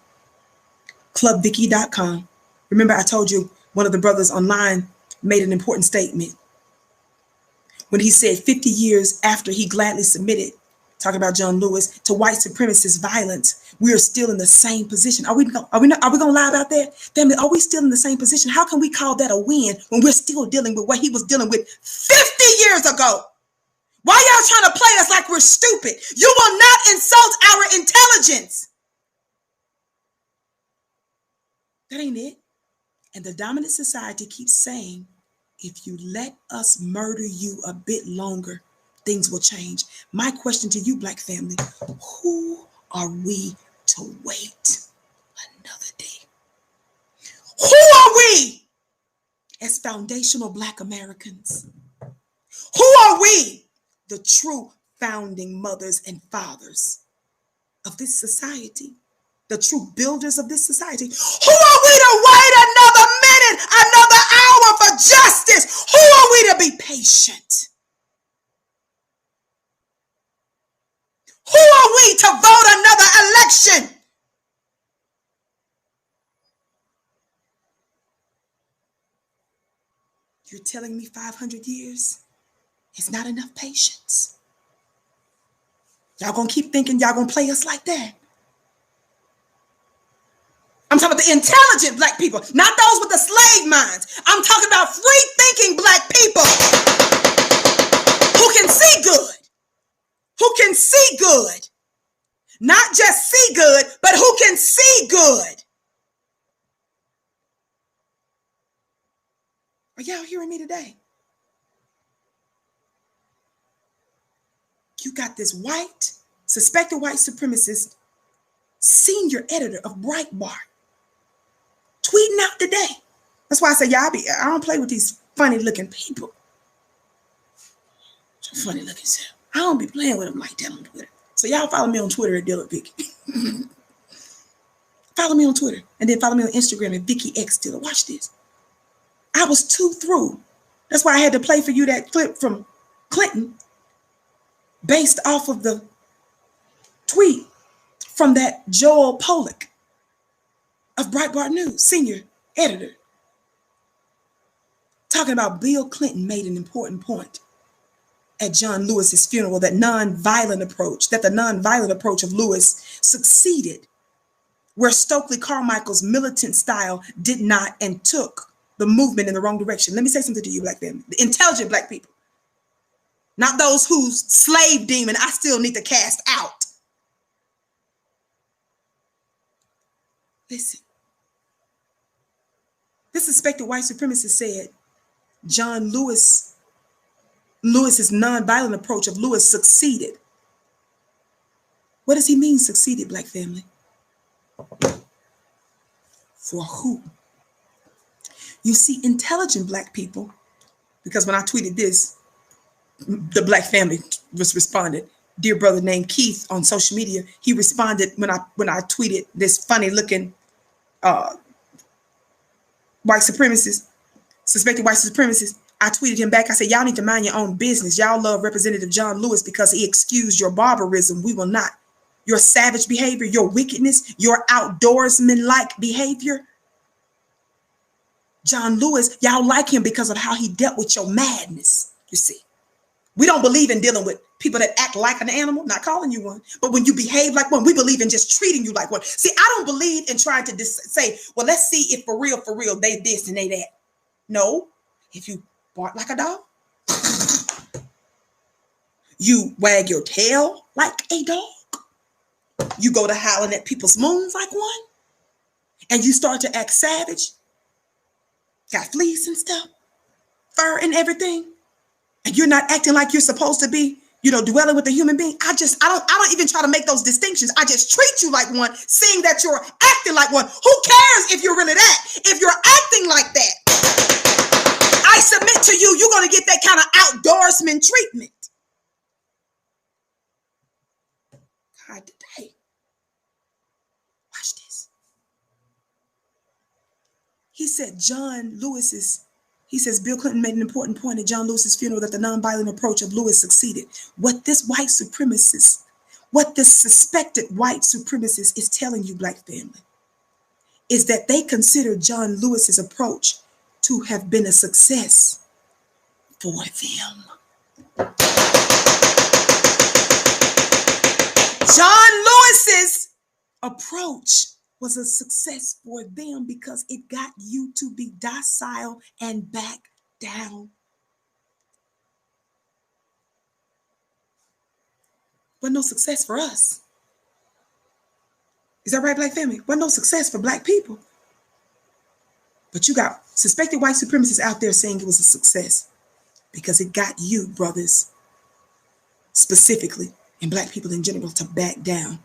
clubvicki.com. Remember, I told you one of the brothers online made an important statement when he said 50 years after he gladly submitted, talking about John Lewis, to white supremacist violence, we are still in the same position. Are we going to lie about that? Family, are we still in the same position? How can we call that a win when we're still dealing with what he was dealing with 50 years ago? Why y'all trying to play us like we're stupid? You will not insult our intelligence. That ain't it. And the dominant society keeps saying, if you let us murder you a bit longer, things will change. My question to you, black family, who are we to wait another day? Who are we as foundational black Americans? Who are we, the true founding mothers and fathers of this society? The true builders of this society. Who are we to wait another minute, another hour for justice? Who are we to be patient? Who are we to vote another election? You're telling me 500 years is not enough patience? Y'all gonna keep thinking y'all gonna play us like that? I'm talking about the intelligent black people, not those with the slave minds. I'm talking about free-thinking black people who can see good, who can see good. Not just see good, but who can see good. Are y'all hearing me today? You got this white, suspected white supremacist, senior editor of Breitbart, tweeting out today. That's why I say, y'all, I don't play with these funny looking people. Funny looking self. I don't be playing with them like that on Twitter. So y'all follow me on Twitter at Dillard Vicki. Follow me on Twitter. And then follow me on Instagram at Vicki X Dillard. Watch this. I was too through. That's why I had to play for you that clip from Clinton based off of the tweet from that Joel Pollack of Breitbart News, senior editor, talking about Bill Clinton made an important point at John Lewis's funeral, that the nonviolent approach of Lewis succeeded, where Stokely Carmichael's militant style did not, and took the movement in the wrong direction. Let me say something to you, black family, the intelligent black people. not those whose slave demon I still need to cast out. Listen, this suspected white supremacist said John Lewis's nonviolent approach of Lewis succeeded. What does he mean succeeded, Black family? For who? You see, intelligent Black people, because when I tweeted this, the Black family responded. Dear brother named Keith on social media, he responded when I tweeted this funny looking white supremacist, suspected white supremacist. I tweeted him back. I said, y'all need to mind your own business. Y'all love Representative John Lewis because he excused your barbarism. We will not. Your savage behavior, your wickedness, your outdoorsman-like behavior. John Lewis, y'all like him because of how he dealt with your madness, you see. We don't believe in dealing with people that act like an animal, not calling you one. But when you behave like one, we believe in just treating you like one. See, I don't believe in trying to say, well, let's see if for real, they this and they that. No, if you bark like a dog, you wag your tail like a dog, you go to howling at people's moons like one, and you start to act savage, got fleece and stuff, fur and everything, and you're not acting like you're supposed to be, dwelling with a human being. I don't even try to make those distinctions. I just treat you like one, seeing that you're acting like one. Who cares if you're really that? If you're acting like that, I submit to you, you're going to get that kind of outdoorsman treatment. God, today. Watch this. He said Bill Clinton made an important point at John Lewis's funeral that the nonviolent approach of Lewis succeeded. What this suspected white supremacist is telling you, Black family, is that they consider John Lewis's approach to have been a success for them. John Lewis's approach was a success for them because it got you to be docile and back down. But no success for us. Is that right, Black family? But no success for Black people. But you got suspected white supremacists out there saying it was a success because it got you, brothers, specifically, and Black people in general, to back down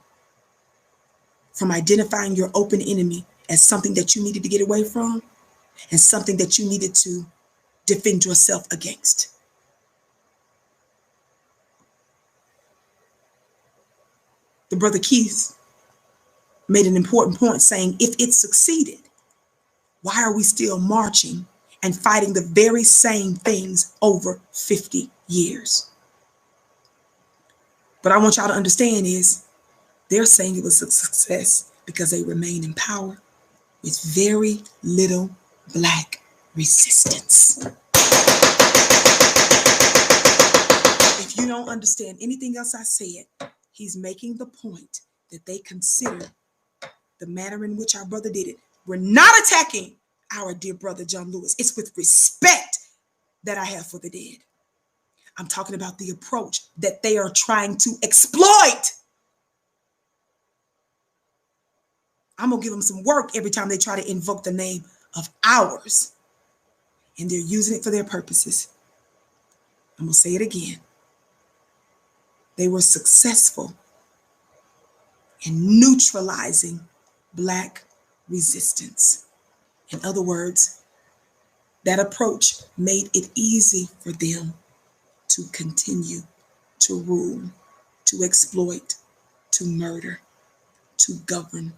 from identifying your open enemy as something that you needed to get away from and something that you needed to defend yourself against. The brother Keith made an important point saying, if it succeeded, why are we still marching and fighting the very same things over 50 years? But I want y'all to understand is they're saying it was a success because they remain in power with very little Black resistance. If you don't understand anything else I said, he's making the point that they consider the manner in which our brother did it. We're not attacking our dear brother John Lewis. It's with respect that I have for the dead. I'm talking about the approach that they are trying to exploit. I'm going to give them some work every time they try to invoke the name of ours. And they're using it for their purposes. I'm going to say it again. They were successful in neutralizing Black resistance. In other words, that approach made it easy for them to continue to rule, to exploit, to murder, to govern,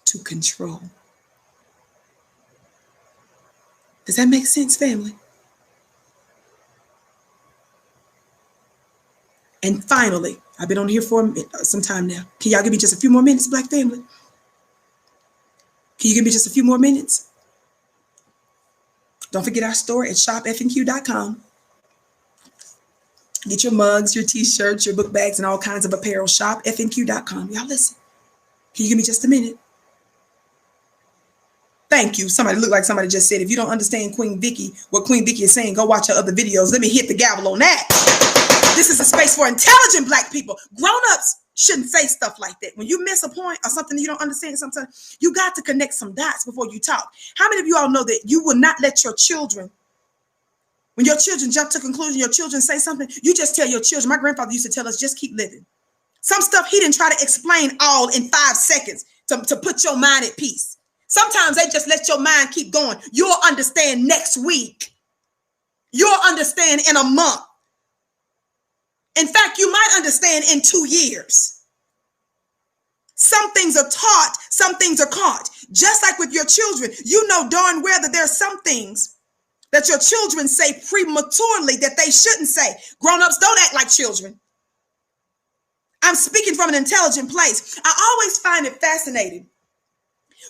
to control. Does that make sense, family? And finally, I've been on here for some time now. Can y'all give me just a few more minutes, Black family? Can you give me just a few more minutes? Don't forget our store at shopfnq.com. Get your mugs, your t-shirts, your book bags, and all kinds of apparel. Shopfnq.com. Y'all listen. Can you give me just a minute? Thank you. Somebody looked like somebody just said, if you don't understand what Queen Vicki is saying, go watch her other videos. Let me hit the gavel on that. This is a space for intelligent Black people. Grown-ups shouldn't say stuff like that. When you miss a point or something you don't understand, sometimes you got to connect some dots before you talk. How many of you all know that you will not let your children, when your children jump to conclusion, your children say something, you just tell your children. My grandfather used to tell us, just keep living. Some stuff he didn't try to explain all in 5 seconds to put your mind at peace. Sometimes they just let your mind keep going. You'll understand next week. You'll understand in a month. In fact, you might understand in 2 years. Some things are taught, some things are caught. Just like with your children, you know darn well that there are some things that your children say prematurely that they shouldn't say. Grown-ups don't act like children. I'm speaking from an intelligent place. I always find it fascinating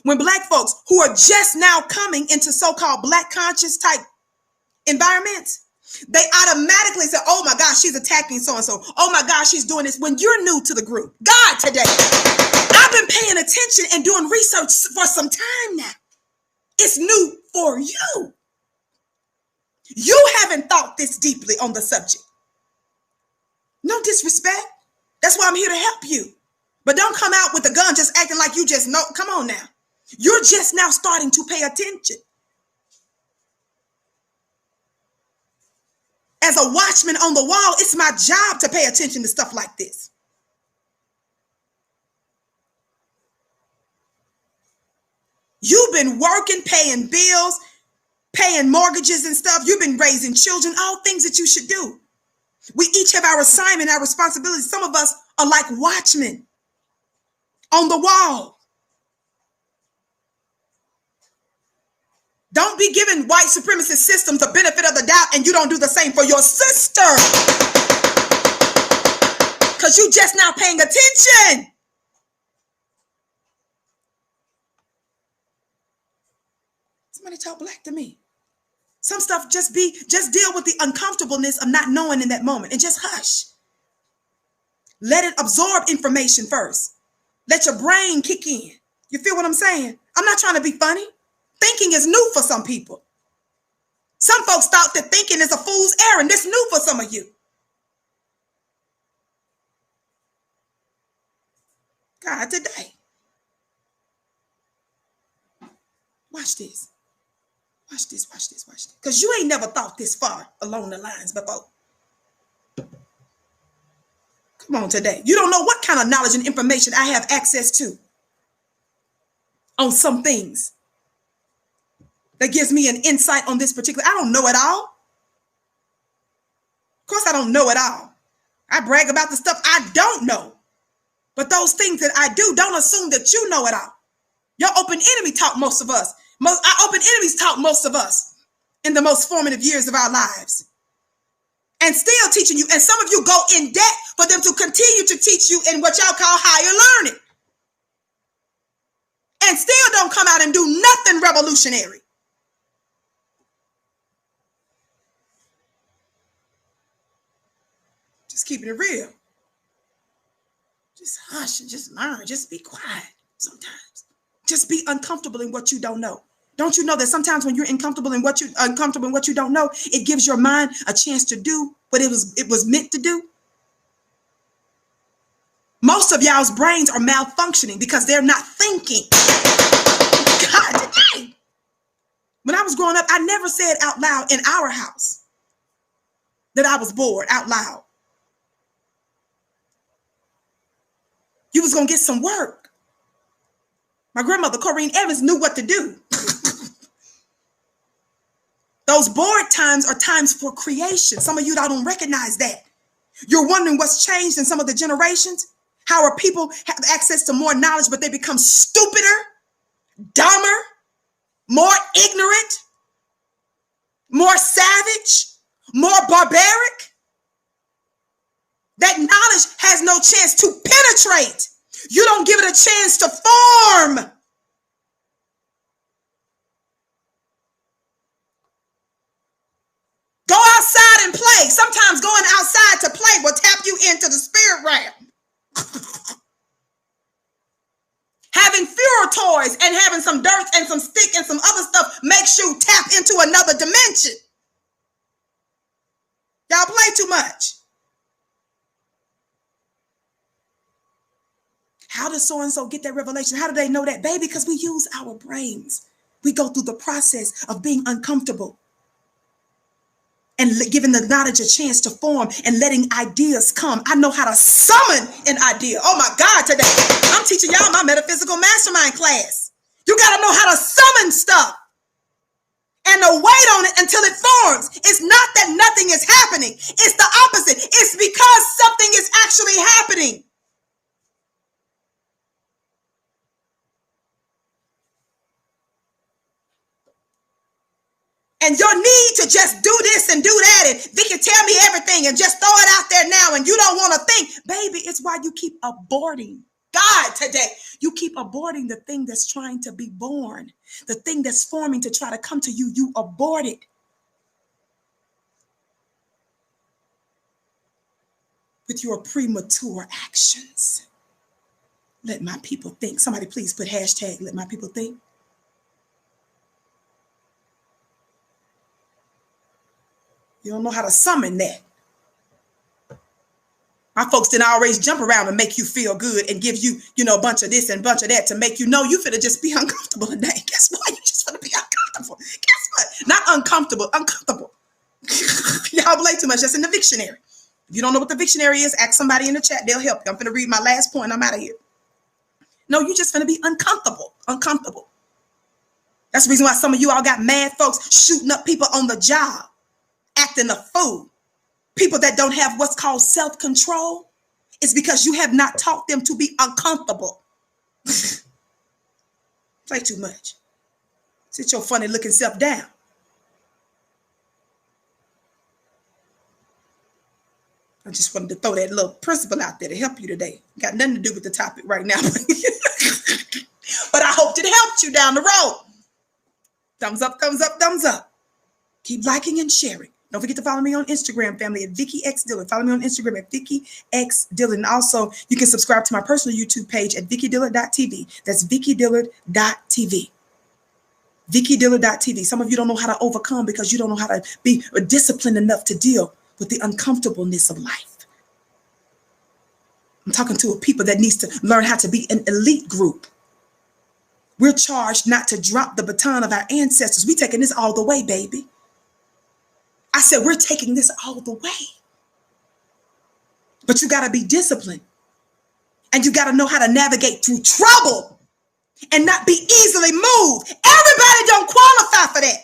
when Black folks who are just now coming into so-called Black conscious type environments, they automatically say, oh my gosh, she's attacking so-and-so. Oh my gosh, she's doing this. When you're new to the group, God, today, I've been paying attention and doing research for some time now. It's new for you. You haven't thought this deeply on the subject. No disrespect. That's why I'm here to help you. But don't come out with a gun just acting like you just know. Come on now. You're just now starting to pay attention. As a watchman on the wall, it's my job to pay attention to stuff like this. You've been working, paying bills, paying mortgages and stuff. You've been raising children, all things that you should do. We each have our assignment, our responsibilities. Some of us are like watchmen on the wall. Don't be giving white supremacist systems the benefit of the doubt and you don't do the same for your sister. Because you just now paying attention. Somebody talk Black to me. Some stuff just deal with the uncomfortableness of not knowing in that moment and just hush. Let it absorb information first. Let your brain kick in. You feel what I'm saying? I'm not trying to be funny. Thinking is new for some people. Some folks thought that thinking is a fool's errand. It's new for some of you. God, today. Watch this. Watch this, watch this, watch this. Because you ain't never thought this far along the lines before. Come on today. You don't know what kind of knowledge and information I have access to on some things that gives me an insight on this particular. I don't know it all. Of course, I don't know it all. I brag about the stuff I don't know. But those things that I do, don't assume that you know it all. Your open enemy taught most of us. Our open enemies taught most of us in the most formative years of our lives. And still teaching you. And some of you go in debt for them to continue to teach you in what y'all call higher learning. And still don't come out and do nothing revolutionary. Just keeping it real. Just hush and just learn. Just be quiet sometimes. Just be uncomfortable in what you don't know. Don't you know that sometimes when you're uncomfortable in what you don't know, it gives your mind a chance to do what it was meant to do? Most of y'all's brains are malfunctioning because they're not thinking. God, today. When I was growing up, I never said out loud in our house that I was bored out loud. You was going to get some work. My grandmother, Corrine Evans, knew what to do. Those bored times are times for creation. Some of you don't recognize that. You're wondering what's changed in some of the generations. How are people have access to more knowledge, but they become stupider, dumber, more ignorant, more savage, more barbaric? That knowledge has no chance to penetrate. You don't give it a chance to form. Go outside and play. Sometimes going outside to play will tap you into the spirit realm. Having fewer toys and having some dirt and some stick and some other stuff makes you tap into another dimension. Y'all play too much. How does so-and-so get that revelation? How do they know that? Baby, because we use our brains. We go through the process of being uncomfortable and giving the knowledge a chance to form and letting ideas come. I know how to summon an idea. Oh my God, today I'm teaching y'all my metaphysical mastermind class. You got to know how to summon stuff and to wait on it until it forms. It's not that nothing is happening. It's the opposite. It's because something is actually happening. And your need to just do this and do that, and Vicki tell me everything and just throw it out there now, and you don't want to think, baby, it's why you keep aborting God today. You keep aborting the thing that's trying to be born, the thing that's forming to try to come to you. You abort it with your premature actions. Let my people think. Somebody please put hashtag let my people think. You don't know how to summon that. My folks didn't always jump around and make you feel good and give you, a bunch of this and a bunch of that to make you know you finna just be uncomfortable today. Guess what? You just finna be uncomfortable. Guess what? Not uncomfortable, uncomfortable. Y'all play too much. That's in the dictionary. If you don't know what the dictionary is, ask somebody in the chat. They'll help you. I'm finna read my last point. I'm out of here. No, you just finna be uncomfortable. Uncomfortable. That's the reason why some of you all got mad folks shooting up people on the job, acting a fool. People that don't have what's called self-control. It's because you have not taught them to be uncomfortable. Play too much. Sit your funny looking self down. I just wanted to throw that little principle out there to help you today. Got nothing to do with the topic right now. But I hope it helped you down the road. Thumbs up, thumbs up, thumbs up. Keep liking and sharing. Don't forget to follow me on Instagram, family, at Vicki X Dillard. Follow me on Instagram at Vicki X Dillard. And also, you can subscribe to my personal YouTube page at VickiDillard.tv. That's VickiDillard.tv. VickiDillard.tv. Some of you don't know how to overcome because you don't know how to be disciplined enough to deal with the uncomfortableness of life. I'm talking to a people that needs to learn how to be an elite group. We're charged not to drop the baton of our ancestors. We're taking this all the way, baby. I said, we're taking this all the way. But you got to be disciplined. And you got to know how to navigate through trouble and not be easily moved. Everybody don't qualify for that.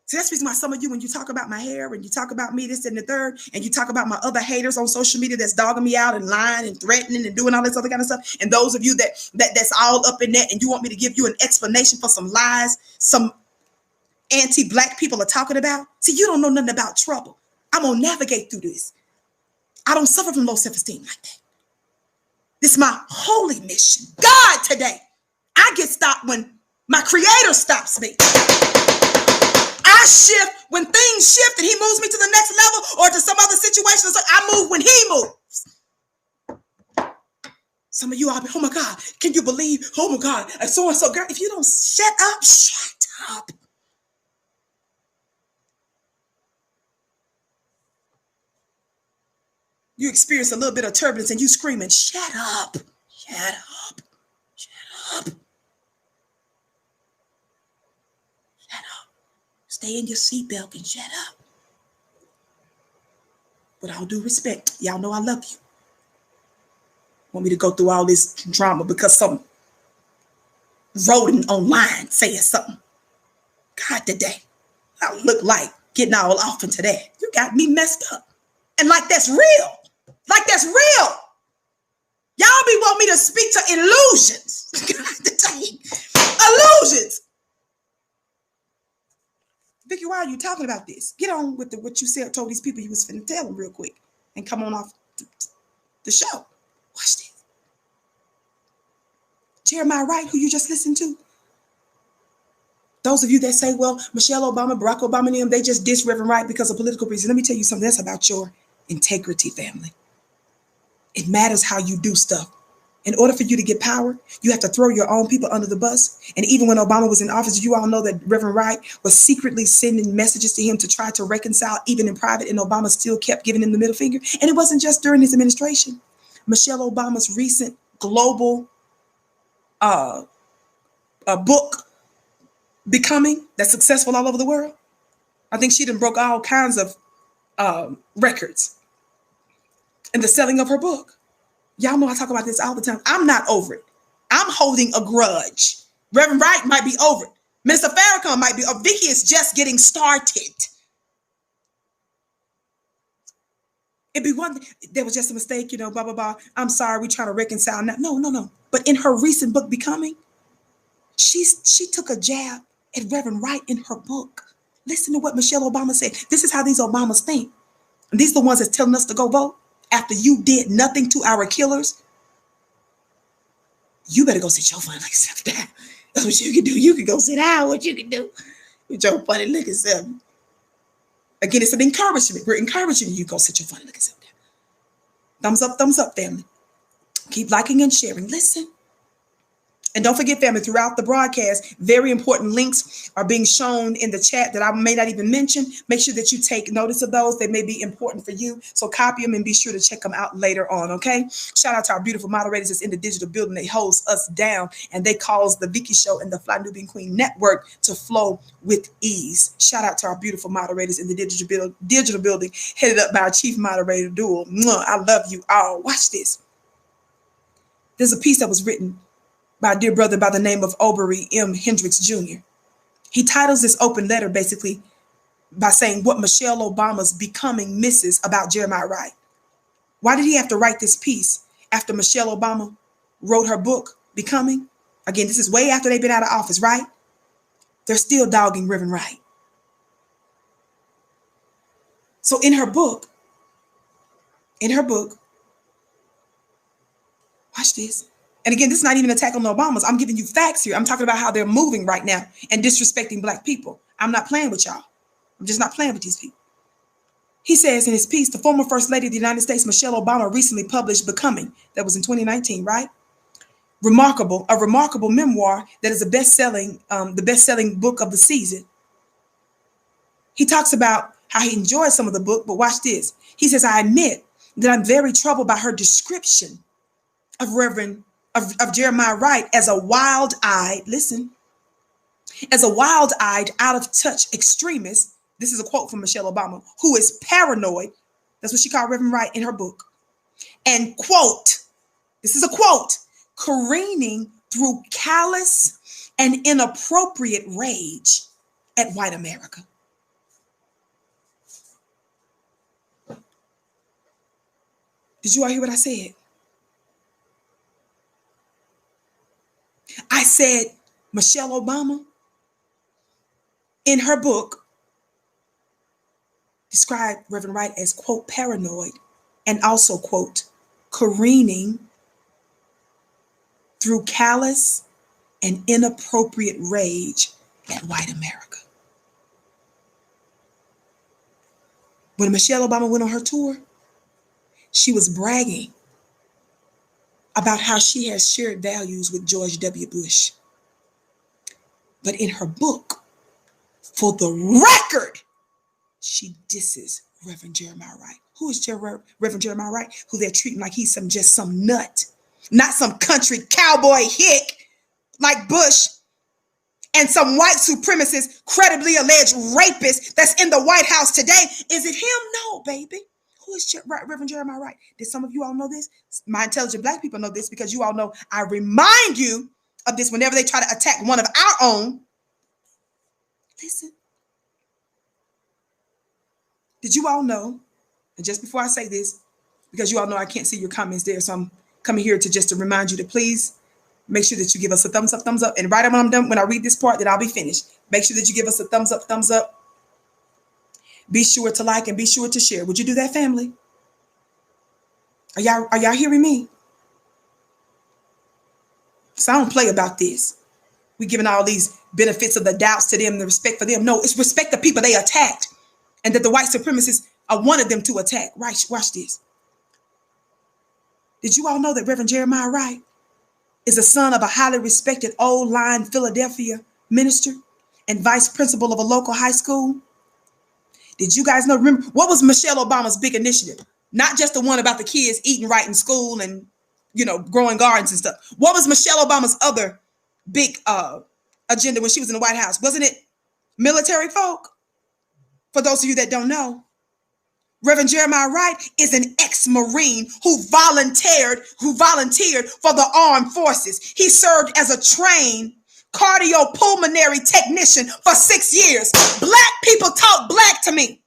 See, that's the reason why some of you, when you talk about my hair and you talk about me, this and the third, and you talk about my other haters on social media that's dogging me out and lying and threatening and doing all this other kind of stuff, and those of you that's all up in that and you want me to give you an explanation for some lies, some anti-black people are talking about. See, you don't know nothing about trouble. I'm going to navigate through this. I don't suffer from low self-esteem like that. This is my holy mission. God, today, I get stopped when my creator stops me. I shift when things shift and he moves me to the next level or to some other situation. So I move when he moves. Some of you are, oh my God, can you believe? Oh my God, so-and-so, girl, if you don't shut up, shut up. You experience a little bit of turbulence and you screaming, shut up, shut up, shut up. Shut up. Stay in your seatbelt and shut up. With all due respect, y'all know I love you. Want me to go through all this drama because some rodent online saying something. God, today, I look like getting all off into that. You got me messed up. And like that's real. Like that's real. Y'all be want me to speak to illusions. Illusions. Vicki, why are you talking about this? Get on with what you said, told these people you was finna tell them real quick and come on off the show. Watch this. Jeremiah Wright, who you just listened to. Those of you that say, well, Michelle Obama, Barack Obama, and them, they just diss Reverend Wright because of political reasons. Let me tell you something else about your integrity, family. It matters how you do stuff. In order for you to get power, you have to throw your own people under the bus. And even when Obama was in office, you all know that Reverend Wright was secretly sending messages to him to try to reconcile, even in private, and Obama still kept giving him the middle finger. And it wasn't just during his administration. Michelle Obama's recent global book, Becoming, that's successful all over the world? I think she done broke all kinds of records in the selling of her book. Y'all know I talk about this all the time. I'm not over it. I'm holding a grudge. Reverend Wright might be over it. Mr. Farrakhan might be, or Vicki is just getting started. It'd be one thing, there was just a mistake, you know, blah, blah, blah. I'm sorry, we're trying to reconcile now. No. But in her recent book, Becoming, she took a jab at Reverend Wright in her book. Listen to what Michelle Obama said. This is how these Obamas think. And these are the ones that's telling us to go vote after you did nothing to our killers. You better go sit your funny looking self down. That's what you can do. You can go sit down. What you can do with your funny looking self. Again, it's an encouragement. We're encouraging you. Go sit your funny looking self down. Thumbs up, family. Keep liking and sharing. Listen. And don't forget, family, throughout the broadcast, very important links are being shown in the chat that I may not even mention. Make sure that you take notice of those. They may be important for you. So copy them and be sure to check them out later on, okay? Shout out to our beautiful moderators that's in the digital building. They holds us down, and they cause the Vicki Show and the Fly Nubian Queen Network to flow with ease. Shout out to our beautiful moderators in the digital building, headed up by our chief moderator, Dual. I love you all. Watch this. There's a piece that was written by a dear brother by the name of Aubrey M. Hendricks Jr. He titles this open letter basically by saying what Michelle Obama's Becoming misses about Jeremiah Wright. Why did he have to write this piece after Michelle Obama wrote her book, Becoming? Again, this is way after they've been out of office, right? They're still dogging Reverend Wright. So in her book, watch this. And again, this is not even an attack on the Obamas. I'm giving you facts here. I'm talking about how they're moving right now and disrespecting Black people. I'm not playing with y'all. I'm just not playing with these people. He says in his piece, the former First Lady of the United States, Michelle Obama, recently published Becoming. That was in 2019, right? A remarkable memoir that is the best-selling book of the season. He talks about how he enjoyed some of the book, but watch this. He says, I admit that I'm very troubled by her description of Jeremiah Wright as a wild-eyed, out of touch extremist. This is a quote from Michelle Obama, who is paranoid. That's what she called Reverend Wright in her book. And quote, this is a quote, careening through callous and inappropriate rage at white America. Did you all hear what I said? I said Michelle Obama in her book described Reverend Wright as, quote, paranoid and also, quote, careening through callous and inappropriate rage at white America. When Michelle Obama went on her tour, she was bragging about how she has shared values with George W. Bush. But in her book, for the record, she disses Reverend Jeremiah Wright. Who is Reverend Jeremiah Wright? Who they're treating like he's just some nut, not some country cowboy hick like Bush and some white supremacist, credibly alleged rapist that's in the White House today. Is it him? No, baby. Who is Reverend Jeremiah Wright? Did some of you all know this? My intelligent Black people know this because you all know I remind you of this whenever they try to attack one of our own. Listen. Did you all know, and just before I say this, because you all know I can't see your comments there, so I'm coming here to remind you to please make sure that you give us a thumbs up. And right when I'm done, when I read this part, then I'll be finished. Make sure that you give us a thumbs up. Be sure to like and be sure to share. Would you do that, family? Are y'all hearing me? So I don't play about this. We giving all these benefits of the doubts to them, the respect for them. No, it's respect the people they attacked and that the white supremacists wanted them to attack. Right, watch this. Did you all know that Reverend Jeremiah Wright is the son of a highly respected old line Philadelphia minister and vice principal of a local high school? Did you guys know? Remember, what was Michelle Obama's big initiative? Not just the one about the kids eating right in school and, growing gardens and stuff. What was Michelle Obama's other big agenda when she was in the White House? Wasn't it military folk? For those of you that don't know, Reverend Jeremiah Wright is an ex-Marine who volunteered for the armed forces. He served as a trained cardiopulmonary technician for 6 years. Black people talk black to me.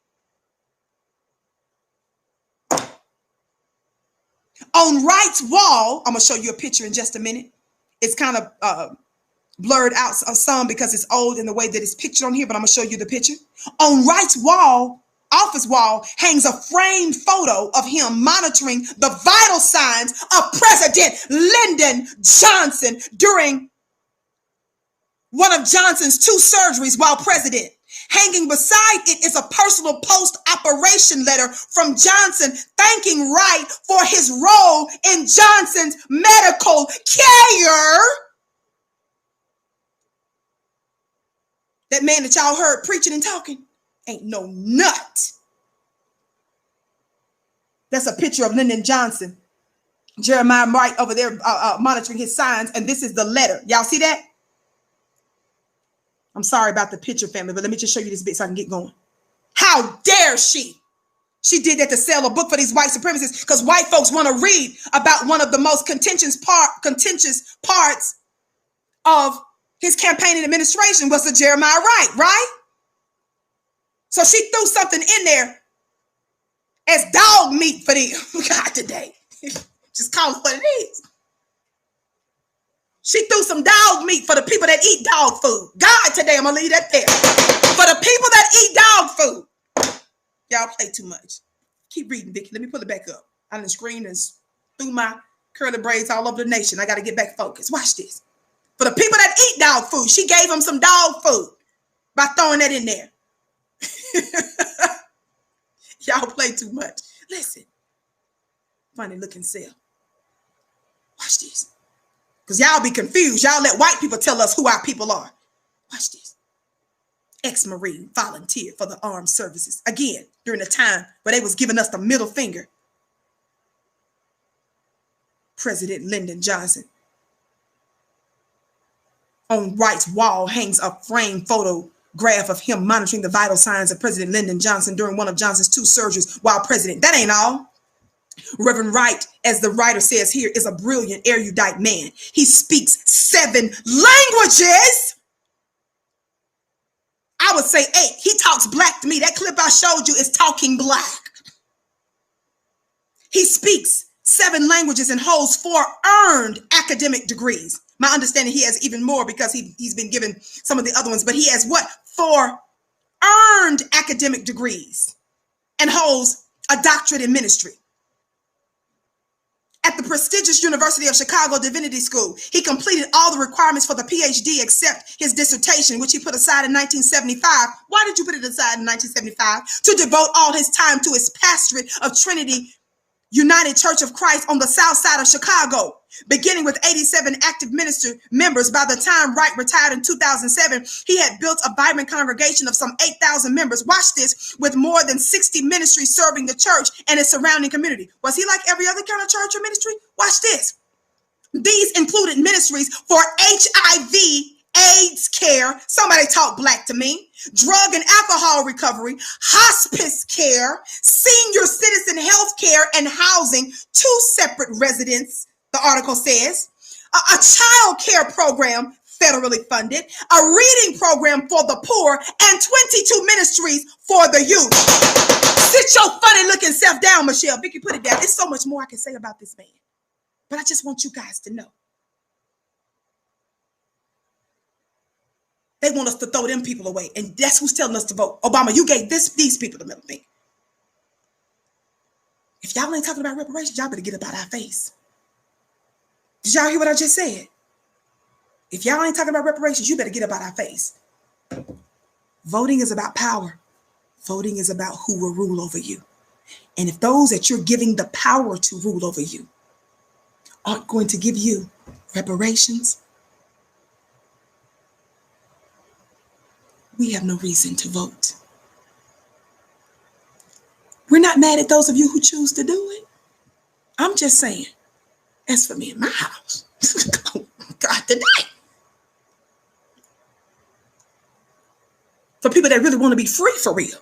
On Wright's wall, I'm going to show you a picture in just a minute. It's kind of blurred out some because it's old in the way that it's pictured on here, but I'm going to show you the picture. On Wright's wall, office wall, hangs a framed photo of him monitoring the vital signs of President Lyndon Johnson during one of Johnson's 2 surgeries while president. Hanging beside it is a personal post-operation letter from Johnson thanking Wright for his role in Johnson's medical care. That man that y'all heard preaching and talking ain't no nut. That's a picture of Lyndon Johnson. Jeremiah Wright over there monitoring his signs, and this is the letter. Y'all see that? I'm sorry about the picture, family, but let me just show you this bit so I can get going. How dare she? She did that to sell a book for these white supremacists because white folks want to read about one of the most contentious parts of his campaign and administration was the Jeremiah Wright, right? So she threw something in there as dog meat for them. God, today. Just call it what it is. She threw some dog meat for the people that eat dog food. God, today, I'm going to leave that there. For the people that eat dog food. Y'all play too much. Keep reading, Vicki. Let me pull it back up. I done screamed and threw my curly braids all over the nation. I got to get back focused. Watch this. For the people that eat dog food, she gave them some dog food by throwing that in there. Y'all play too much. Listen. Funny looking self. Watch this. Because y'all be confused. Y'all let white people tell us who our people are. Watch this. Ex-Marine volunteered for the armed services. Again, during the time where they was giving us the middle finger. President Lyndon Johnson. On Wright's wall hangs a framed photograph of him monitoring the vital signs of President Lyndon Johnson during one of Johnson's 2 surgeries while president. That ain't all. Reverend Wright, as the writer says here, is a brilliant, erudite man. He speaks 7 languages. I would say 8. He talks black to me. That clip I showed you is talking black. He speaks 7 languages and holds 4 earned academic degrees. My understanding, he has even more because he's been given some of the other ones, but he has what? 4 earned academic degrees and holds a doctorate in ministry. At the prestigious University of Chicago Divinity School, he completed all the requirements for the PhD except his dissertation, which he put aside in 1975. Why did you put it aside in 1975? To devote all his time to his pastorate of Trinity United Church of Christ on the south side of Chicago. Beginning with 87 active members, by the time Wright retired in 2007, he had built a vibrant congregation of some 8,000 members. Watch this, with more than 60 ministries serving the church and its surrounding community. Was he like every other kind of church or ministry? Watch this. These included ministries for HIV, AIDS care, somebody talk black to me, drug and alcohol recovery, hospice care, senior citizen health care and housing, 2 separate residents, the article says, a child care program federally funded, a reading program for the poor, and 22 ministries for the youth. Sit your funny looking self down, Michelle. Vicki, put it down. There's so much more I can say about this man, but I just want you guys to know. They want us to throw them people away. And that's who's telling us to vote. Obama, you gave these people the middle finger. If y'all ain't talking about reparations, y'all better get up out our face. Did y'all hear what I just said? If y'all ain't talking about reparations, you better get up out our face. Voting is about power. Voting is about who will rule over you. And if those that you're giving the power to rule over you aren't going to give you reparations, we have no reason to vote. We're not mad at those of you who choose to do it. I'm just saying, as for me and my house, God, today. For people that really want to be free for real.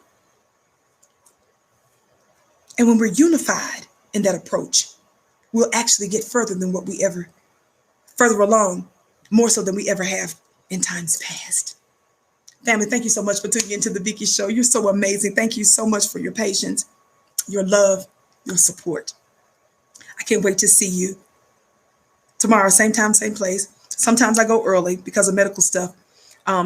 And when we're unified in that approach, we'll actually get further along, more so than we ever have in times past. Family, thank you so much for tuning into the Vicki Show. You're so amazing. Thank you so much for your patience, your love, your support. I can't wait to see you tomorrow, same time, same place. Sometimes I go early because of medical stuff.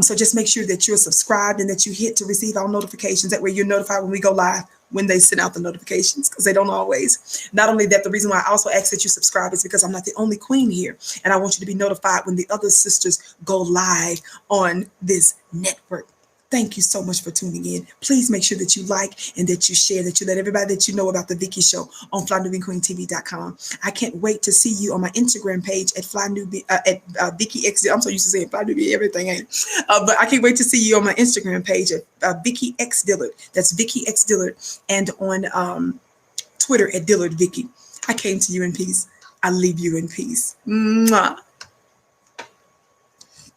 So just make sure that you're subscribed and that you hit to receive our notifications. That way you're notified when we go live, when they send out the notifications, because they don't always. Not only that, the reason why I also ask that you subscribe is because I'm not the only queen here. And I want you to be notified when the other sisters go live on this network. Thank you so much for tuning in. Please make sure that you like and that you share, that you let everybody that you know about the Vicki Show on FlyNewBeQueenTV.com. I can't wait to see you on my Instagram page at Vicki X. I'm so used to saying FlyNewB everything, ain't it? But I can't wait to see you on my Instagram page at Vicki X Dillard. That's Vicki X Dillard, and on Twitter at Dillard Vicki. I came to you in peace. I leave you in peace. Mwah.